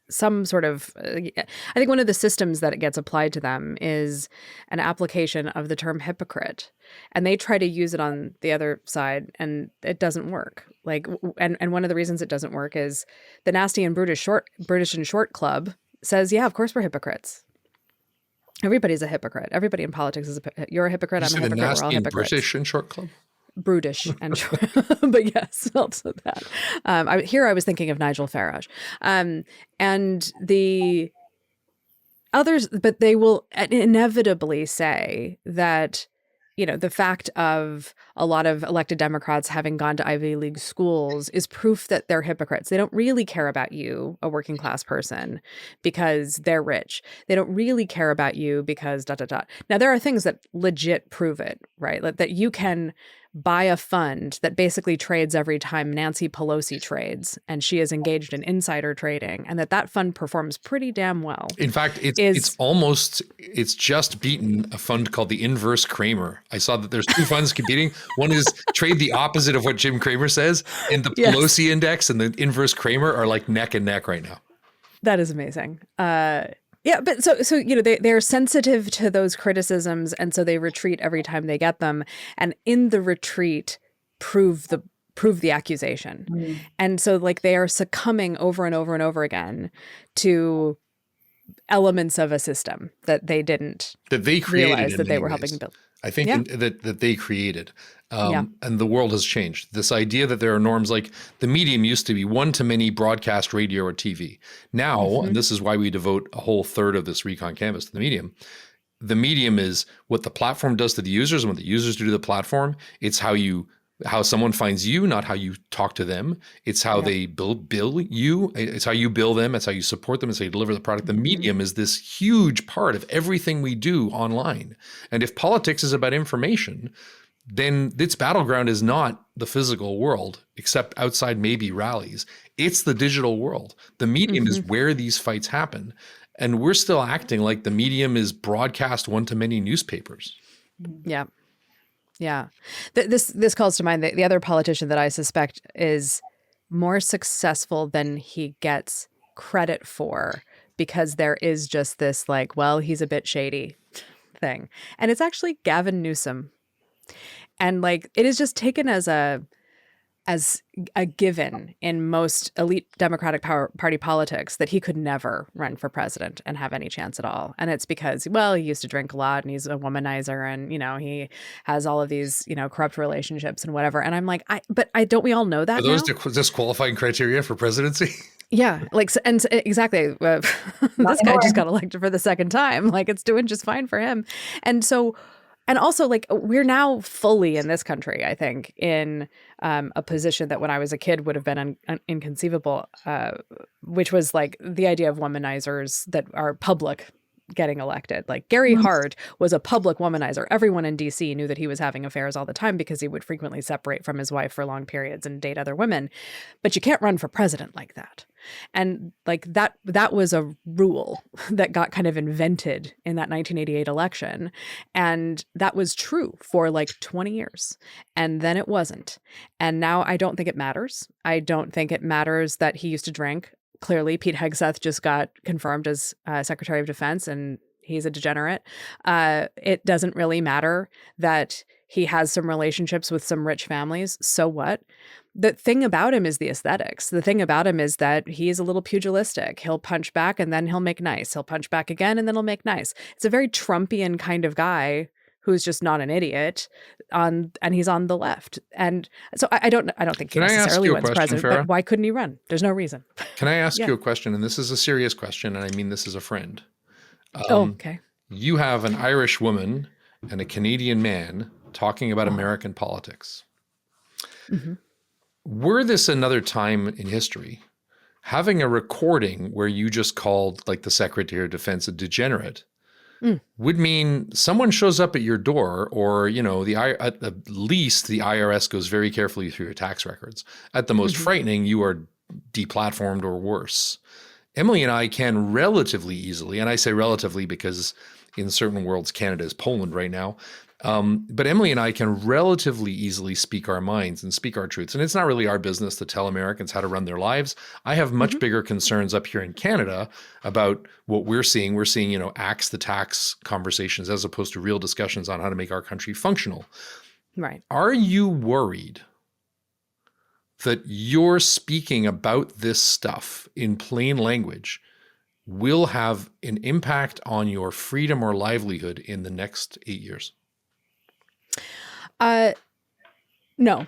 [SPEAKER 1] some sort of, I think one of the systems that it gets applied to them is an application of the term hypocrite. And they try to use it on the other side and it doesn't work. And one of the reasons it doesn't work is the Nasty and Brutish and Short Club says, yeah, of course we're hypocrites. Everybody's a hypocrite. Everybody in politics is you're a hypocrite. I'm a hypocrite. We're all hypocrites.
[SPEAKER 3] British and Short Club?
[SPEAKER 1] Brutish and short, but yes, also that. I was thinking of Nigel Farage, and the others, but they will inevitably say that, the fact of a lot of elected Democrats having gone to Ivy League schools is proof that they're hypocrites. They don't really care about you, a working class person, because they're rich. They don't really care about you because ... Now, there are things that legit prove it, right? That you can buy a fund that basically trades every time Nancy Pelosi trades, and she is engaged in insider trading, and that fund performs pretty damn well.
[SPEAKER 3] In fact, it's just beaten a fund called the Inverse Kramer. I saw that there's two funds competing. One is trade the opposite of what Jim Cramer says, and the Pelosi index and the Inverse Kramer are like neck and neck right now.
[SPEAKER 1] That is amazing. Yeah, but so they're sensitive to those criticisms, and so they retreat every time they get them, and in the retreat prove the accusation. And so they are succumbing over and over and over again to elements of a system that they didn't realize that they were helping build.
[SPEAKER 3] I think that they created. And the world has changed. This idea that there are norms, like the medium used to be one-to-many broadcast radio or TV. Now, and this is why we devote a whole third of this Recon Canvas to the medium. The medium is what the platform does to the users and what the users do to the platform. It's how someone finds you, not how you talk to them. It's how they bill you. It's how you bill them. It's how you support them. It's how you deliver the product. The medium is this huge part of everything we do online. And if politics is about information, then its battleground is not the physical world, except outside maybe rallies. It's the digital world. The medium is where these fights happen. And we're still acting like the medium is broadcast one-to-many newspapers.
[SPEAKER 1] Yeah. Yeah. This calls to mind the other politician that I suspect is more successful than he gets credit for, because there is just this he's a bit shady thing. And it's actually Gavin Newsom. And it is just taken as a given in most elite Democratic Party politics that he could never run for president and have any chance at all. And it's because, he used to drink a lot and he's a womanizer and, he has all of these, corrupt relationships and whatever. And I'm like, don't we all know that? Are
[SPEAKER 3] those disqualifying criteria for presidency?
[SPEAKER 1] Yeah. And exactly. This guy just got elected for the second time. It's doing just fine for him. And so And also, like, we're now fully in this country, I think, in a position that when I was a kid would have been inconceivable, which was like the idea of womanizers that are public getting elected. Like Gary Hart was a public womanizer. Everyone in DC knew that he was having affairs all the time because he would frequently separate from his wife for long periods and date other women. But you can't run for president like that. And like that was a rule that got kind of invented in that 1988 election. And that was true for like 20 years. And then it wasn't. And now I don't think it matters. I don't think it matters that he used to drink. Clearly, Pete Hegseth just got confirmed as Secretary of Defense, and he's a degenerate. It doesn't really matter that he has some relationships with some rich families. So what? The thing about him is the aesthetics. The thing about him is that he is a little pugilistic. He'll punch back and then he'll make nice. He'll punch back again and then he'll make nice. It's a very Trumpian kind of guy who's just not an idiot, and he's on the left. And so I don't think he necessarily wins president, but why couldn't he run? There's no reason.
[SPEAKER 3] Can I ask you a question? And this is a serious question, and I mean this as a friend.
[SPEAKER 1] Okay.
[SPEAKER 3] You have an Irish woman and a Canadian man talking about American politics.
[SPEAKER 1] Mm-hmm.
[SPEAKER 3] Were this another time in history, having a recording where you just called like the Secretary of Defense a degenerate would mean someone shows up at your door, or, you know, at least the IRS goes very carefully through your tax records. At the most frightening, you are deplatformed or worse. Emily and I can relatively easily, and I say relatively because in certain worlds, Canada is Poland right now. But Emily and I can relatively easily speak our minds and speak our truths. And it's not really our business to tell Americans how to run their lives. I have much bigger concerns up here in Canada about what we're seeing. We're seeing, you know, axe the tax conversations as opposed to real discussions on how to make our country functional.
[SPEAKER 1] Right.
[SPEAKER 3] Are you worried that you're speaking about this stuff in plain language will have an impact on your freedom or livelihood in the next 8 years?
[SPEAKER 1] No.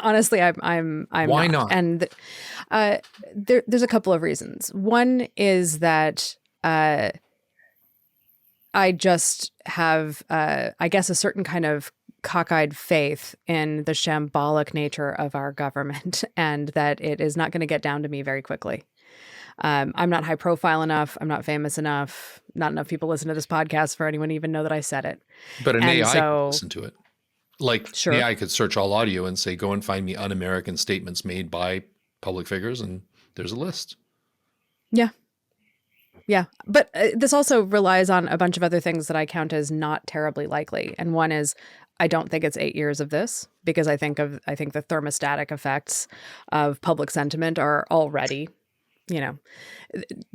[SPEAKER 1] Honestly, I'm
[SPEAKER 3] Why not?
[SPEAKER 1] And there's a couple of reasons. One is that I just have, I guess, a certain kind of cockeyed faith in the shambolic nature of our government, and that it is not going to get down to me very quickly. I'm not high profile enough. I'm not famous enough. Not enough people listen to this podcast for anyone to even know that I said it.
[SPEAKER 3] But an AI could listen to it. Like,
[SPEAKER 1] sure.
[SPEAKER 3] AI could search all audio and say, go and find me un-American statements made by public figures, and there's a list.
[SPEAKER 1] Yeah. Yeah. But this also relies on a bunch of other things that I count as not terribly likely. And one is, I don't think it's 8 years of this, because I think the thermostatic effects of public sentiment are already, you know,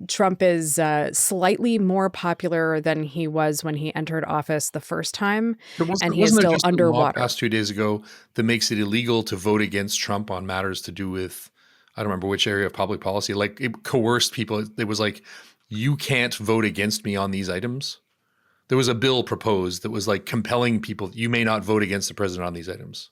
[SPEAKER 1] Trump is slightly more popular than he was when he entered office the first time, and he is still underwater.
[SPEAKER 3] Passed 2 days ago that makes it illegal to vote against Trump on matters to do with, I don't remember which area of public policy. Like, it coerced people. It was like, you can't vote against me on these items. There was a bill proposed that was like compelling people, you may not vote against the president on these items.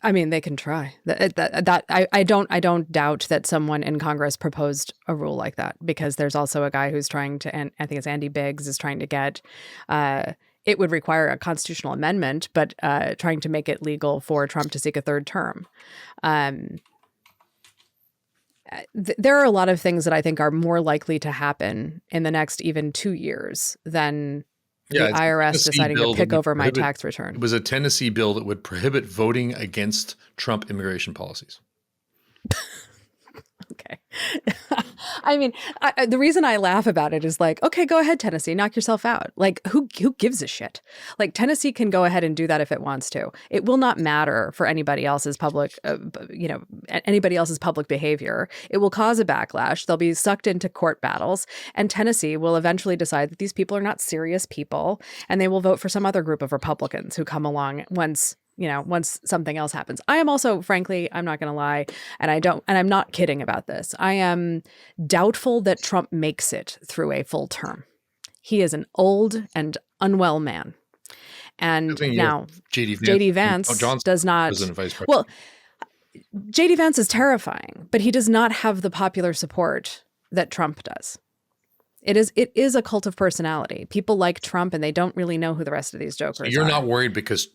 [SPEAKER 1] I mean, they can try. I don't doubt that someone in Congress proposed a rule like that, because there's also a guy who's trying to, and I think it's Andy Biggs, is trying to get, it would require a constitutional amendment, but trying to make it legal for Trump to seek a third term. There are a lot of things that I think are more likely to happen in the next even 2 years than the IRS deciding to pick over my tax return.
[SPEAKER 3] It was a Tennessee bill that would prohibit voting against Trump immigration policies.
[SPEAKER 1] Okay. I mean, the reason I laugh about it is like, okay, go ahead, Tennessee, knock yourself out. Like, who gives a shit? Like, Tennessee can go ahead and do that if it wants to. It will not matter for anybody else's public, anybody else's public behavior. It will cause a backlash. They'll be sucked into court battles, and Tennessee will eventually decide that these people are not serious people, and they will vote for some other group of Republicans who come along once something else happens. I am also, frankly, I'm not going to lie, and I'm not kidding about this. I am doubtful that Trump makes it through a full term. He is an old and unwell man. And now JD Vance does not. Well, JD Vance is terrifying, but he does not have the popular support that Trump does. It is a cult of personality. People like Trump and they don't really know who the rest of these jokers
[SPEAKER 3] You're
[SPEAKER 1] are.
[SPEAKER 3] not worried because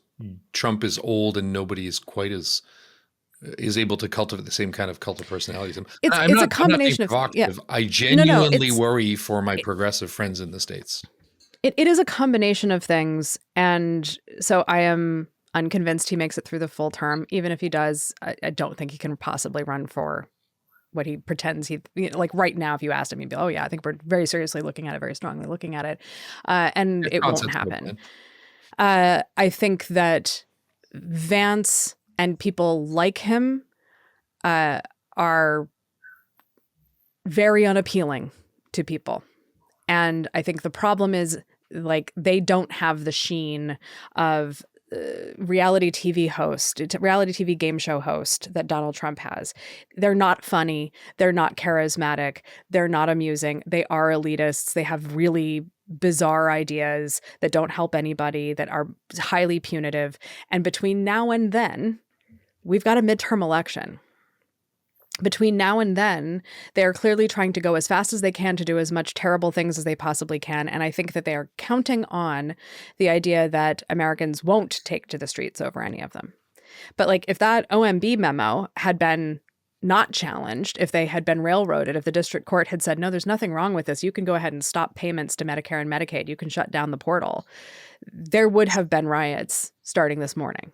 [SPEAKER 3] Trump is old and nobody is quite as is able to cultivate the same kind of cult of personality.
[SPEAKER 1] It's
[SPEAKER 3] I'm
[SPEAKER 1] a
[SPEAKER 3] not being
[SPEAKER 1] combination of
[SPEAKER 3] provocative. I
[SPEAKER 1] no,
[SPEAKER 3] genuinely worry for my progressive friends in the States.
[SPEAKER 1] it is a combination of things. And so I am unconvinced he makes it through the full term. Even if he does, I don't think he can possibly run for what he pretends like right now. If you asked him, he'd be, oh yeah, I think we're very seriously looking at it, very strongly looking at it. And it won't happen. I think that Vance and people like him are very unappealing to people. And I think the problem is, like, they don't have the sheen of reality TV game show host that Donald Trump has. They're not funny. They're not charismatic. They're not amusing. They are elitists. They have really bizarre ideas that don't help anybody, that are highly punitive. And between now and then, we've got a midterm election. Between now and then, they are clearly trying to go as fast as they can to do as much terrible things as they possibly can. And I think that they are counting on the idea that Americans won't take to the streets over any of them. But like, if that OMB memo had been not challenged, if they had been railroaded, if the district court had said, no, there's nothing wrong with this, you can go ahead and stop payments to Medicare and Medicaid, you can shut down the portal, there would have been riots starting this morning.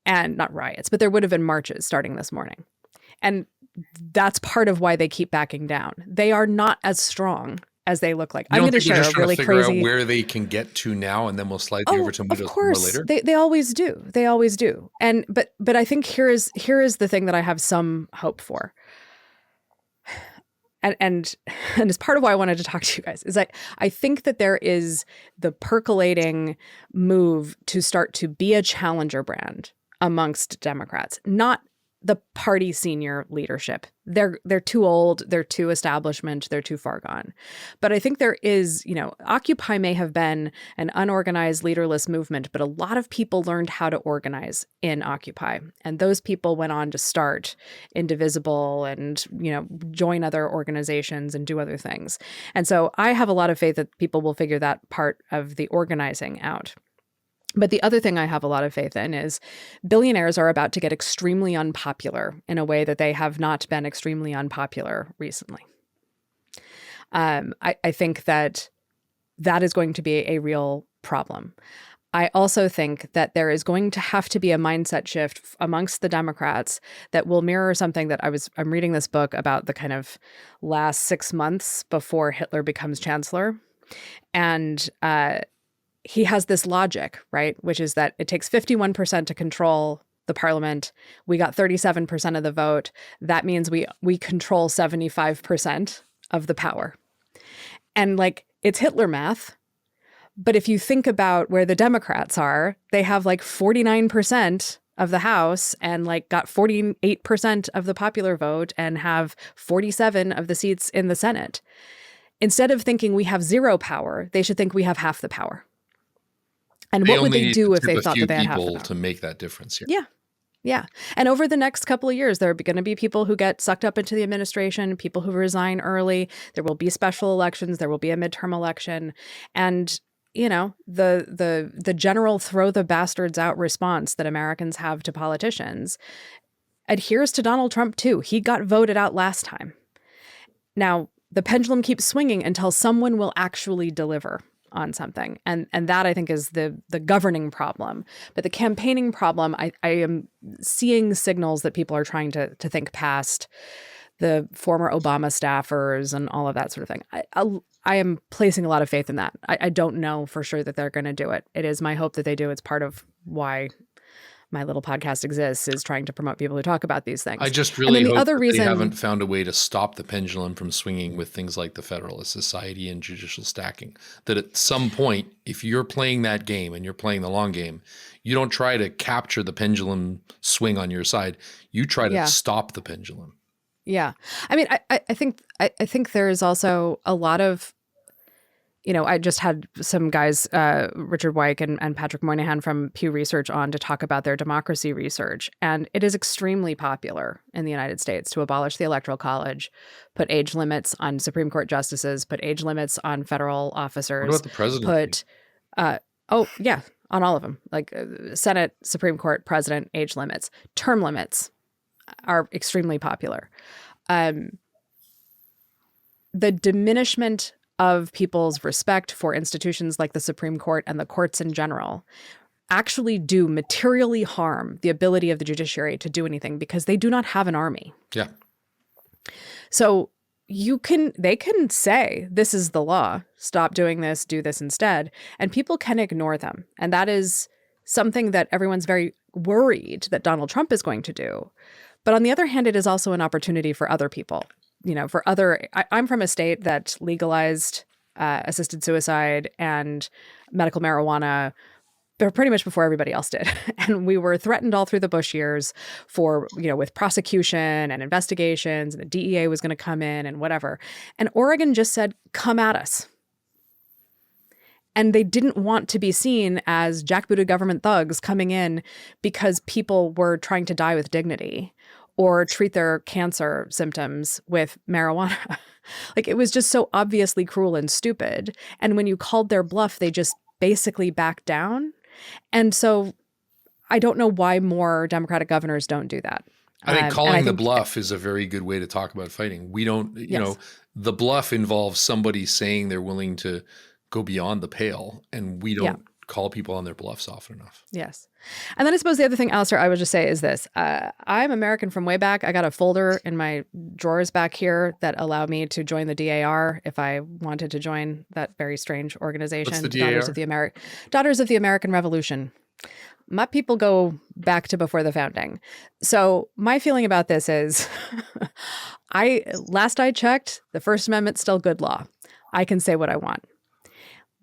[SPEAKER 1] And not riots, but there would have been marches starting this morning. And that's part of why they keep backing down. They are not as strong as they look like. I'm going to share a really crazy.
[SPEAKER 3] Out where they can get to now, and then we'll slide over to widows more later.
[SPEAKER 1] They always do. They always do. And but I think here is the thing that I have some hope for. And it's part of why I wanted to talk to you guys, is I think that there is the percolating move to start to be a challenger brand amongst Democrats, not the party senior leadership. They're too old, they're too establishment, they're too far gone. But I think there is, Occupy may have been an unorganized, leaderless movement, but a lot of people learned how to organize in Occupy. And those people went on to start Indivisible and, join other organizations and do other things. And so I have a lot of faith that people will figure that part of the organizing out. But the other thing I have a lot of faith in is billionaires are about to get extremely unpopular in a way that they have not been extremely unpopular recently. I think that is going to be a real problem. I also think that there is going to have to be a mindset shift amongst the Democrats that will mirror something that I'm reading this book about the kind of last 6 months before Hitler becomes chancellor. And he has this logic, right? Which is that it takes 51% to control the parliament. We got 37% of the vote. That means we control 75% of the power. And it's Hitler math. But if you think about where the Democrats are, they have 49% of the House and got 48% of the popular vote and have 47 of the seats in the Senate. Instead of thinking we have zero power, they should think we have half the power. And what would they do if they thought that they had half the power?
[SPEAKER 3] To make that difference here.
[SPEAKER 1] Yeah. Yeah. And over the next couple of years, there are going to be people who get sucked up into the administration, people who resign early. There will be special elections. There will be a midterm election. And, the general throw the bastards out response that Americans have to politicians adheres to Donald Trump, too. He got voted out last time. Now, the pendulum keeps swinging until someone will actually deliver on something. And that, I think, is the governing problem. But the campaigning problem, I am seeing signals that people are trying to think past the former Obama staffers and all of that sort of thing. I am placing a lot of faith in that. I don't know for sure that they're going to do it. It is my hope that they do. It's part of why my little podcast exists, is trying to promote people who talk about these things.
[SPEAKER 3] I just really hope that they haven't found a way to stop the pendulum from swinging with things like the Federalist Society and judicial stacking. That at some point, if you're playing that game and you're playing the long game, you don't try to capture the pendulum swing on your side. You try to stop the pendulum.
[SPEAKER 1] Yeah. I mean, I think there is also a lot of I just had some guys, Richard Wyke and Patrick Moynihan from Pew Research on to talk about their democracy research. And it is extremely popular in the United States to abolish the Electoral College, put age limits on Supreme Court justices, put age limits on federal officers.
[SPEAKER 3] What about the president?
[SPEAKER 1] On all of them, like Senate, Supreme Court, president, age limits. Term limits are extremely popular. The diminishment of people's respect for institutions like the Supreme Court and the courts in general actually do materially harm the ability of the judiciary to do anything because they do not have an army.
[SPEAKER 3] Yeah.
[SPEAKER 1] So they can say, this is the law, stop doing this, do this instead, and people can ignore them. And that is something that everyone's very worried that Donald Trump is going to do. But on the other hand, it is also an opportunity for other people. I'm from a state that legalized assisted suicide and medical marijuana pretty much before everybody else did. And we were threatened all through the Bush years with prosecution and investigations, and the DEA was going to come in and whatever. And Oregon just said, come at us. And they didn't want to be seen as jackbooted government thugs coming in because people were trying to die with dignity or treat their cancer symptoms with marijuana. Like, it was just so obviously cruel and stupid. And when you called their bluff, they just basically backed down. And so I don't know why more Democratic governors don't do that.
[SPEAKER 3] I think calling the bluff is a very good way to talk about fighting. We don't, the bluff involves somebody saying they're willing to go beyond the pale, and we don't call people on their bluffs often enough.
[SPEAKER 1] Yes. And then I suppose the other thing, Alistair, I would just say is this. I'm American from way back. I got a folder in my drawers back here that allowed me to join the DAR if I wanted to join that very strange organization.
[SPEAKER 3] What's the DAR?
[SPEAKER 1] Daughters of the American Revolution. My people go back to before the founding. So my feeling about this is, last I checked, the First Amendment's still good law. I can say what I want.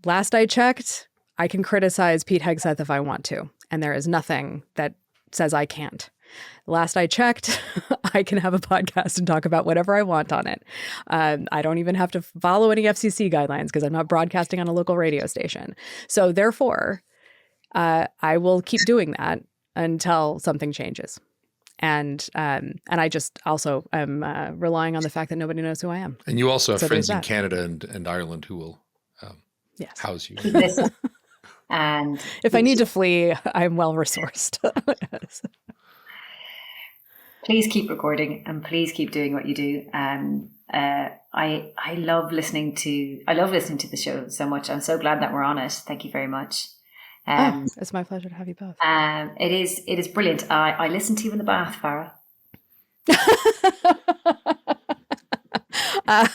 [SPEAKER 1] Last I checked, I can criticize Pete Hegseth if I want to, and there is nothing that says I can't. Last I checked, I can have a podcast and talk about whatever I want on it. I don't even have to follow any FCC guidelines because I'm not broadcasting on a local radio station. So therefore, I will keep doing that until something changes. And I just also am relying on the fact that nobody knows who I am.
[SPEAKER 3] And you also have friends in Canada and Ireland who will house you.
[SPEAKER 2] And
[SPEAKER 1] if I need to flee, I'm well resourced.
[SPEAKER 2] Please keep recording and please keep doing what you do. I love listening to the show so much. I'm so glad that we're on it. Thank you very much.
[SPEAKER 1] It's my pleasure to have you both.
[SPEAKER 2] It is brilliant. I listen to you in the bath, Farah.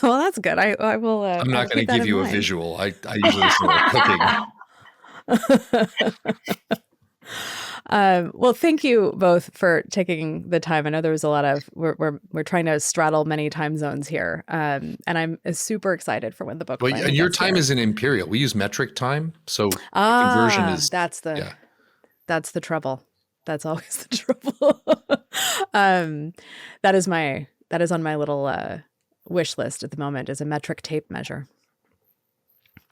[SPEAKER 1] Well, that's good. I will.
[SPEAKER 3] I'm not going to give you a visual. I usually listen to cooking.
[SPEAKER 1] Well, thank you both for taking the time. I know there was a lot of we're trying to straddle many time zones here, and I'm super excited for when the book.
[SPEAKER 3] But and your time is in imperial. We use metric time, so conversion is
[SPEAKER 1] that's the trouble. That's always the trouble. That is on my little wish list at the moment, is a metric tape measure.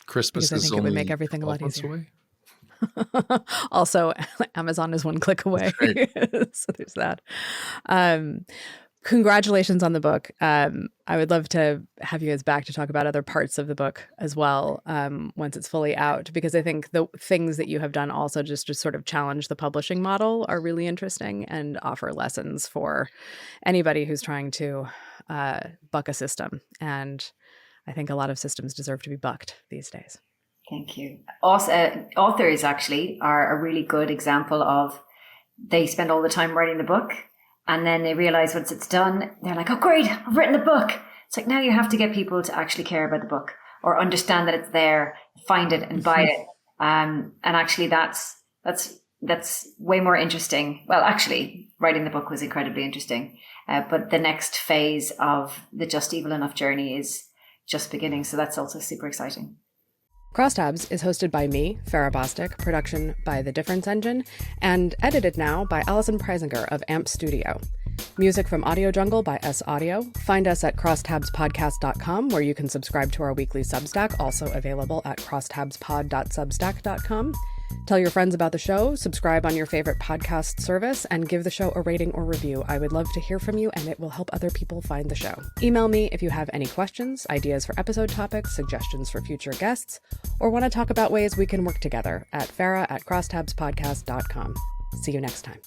[SPEAKER 3] Christmas is
[SPEAKER 1] only it would make everything a lot easier.
[SPEAKER 3] Away.
[SPEAKER 1] Also, Amazon is one click away. So there's that. Congratulations on the book. I would love to have you guys back to talk about other parts of the book as well once it's fully out, because I think the things that you have done also just to sort of challenge the publishing model are really interesting and offer lessons for anybody who's trying to buck a system. And I think a lot of systems deserve to be bucked these days.
[SPEAKER 2] Thank you. Also, authors actually are a really good example of, they spend all the time writing the book and then they realize once it's done, they're like, oh, great, I've written the book. It's like, now you have to get people to actually care about the book or understand that it's there, find it and buy it. And actually that's way more interesting. Well, actually, writing the book was incredibly interesting. But the next phase of the Just Evil Enough journey is just beginning. So that's also super exciting.
[SPEAKER 1] Crosstabs is hosted by me, Farah Bostic, production by The Difference Engine, and edited now by Alison Preisinger of AMP Studio. Music from Audio Jungle by S Audio. Find us at crosstabspodcast.com, where you can subscribe to our weekly Substack, also available at crosstabspod.substack.com. Tell your friends about the show, subscribe on your favorite podcast service, and give the show a rating or review. I would love to hear from you, and it will help other people find the show. Email me if you have any questions, ideas for episode topics, suggestions for future guests, or want to talk about ways we can work together at farah@crosstabspodcast.com. See you next time.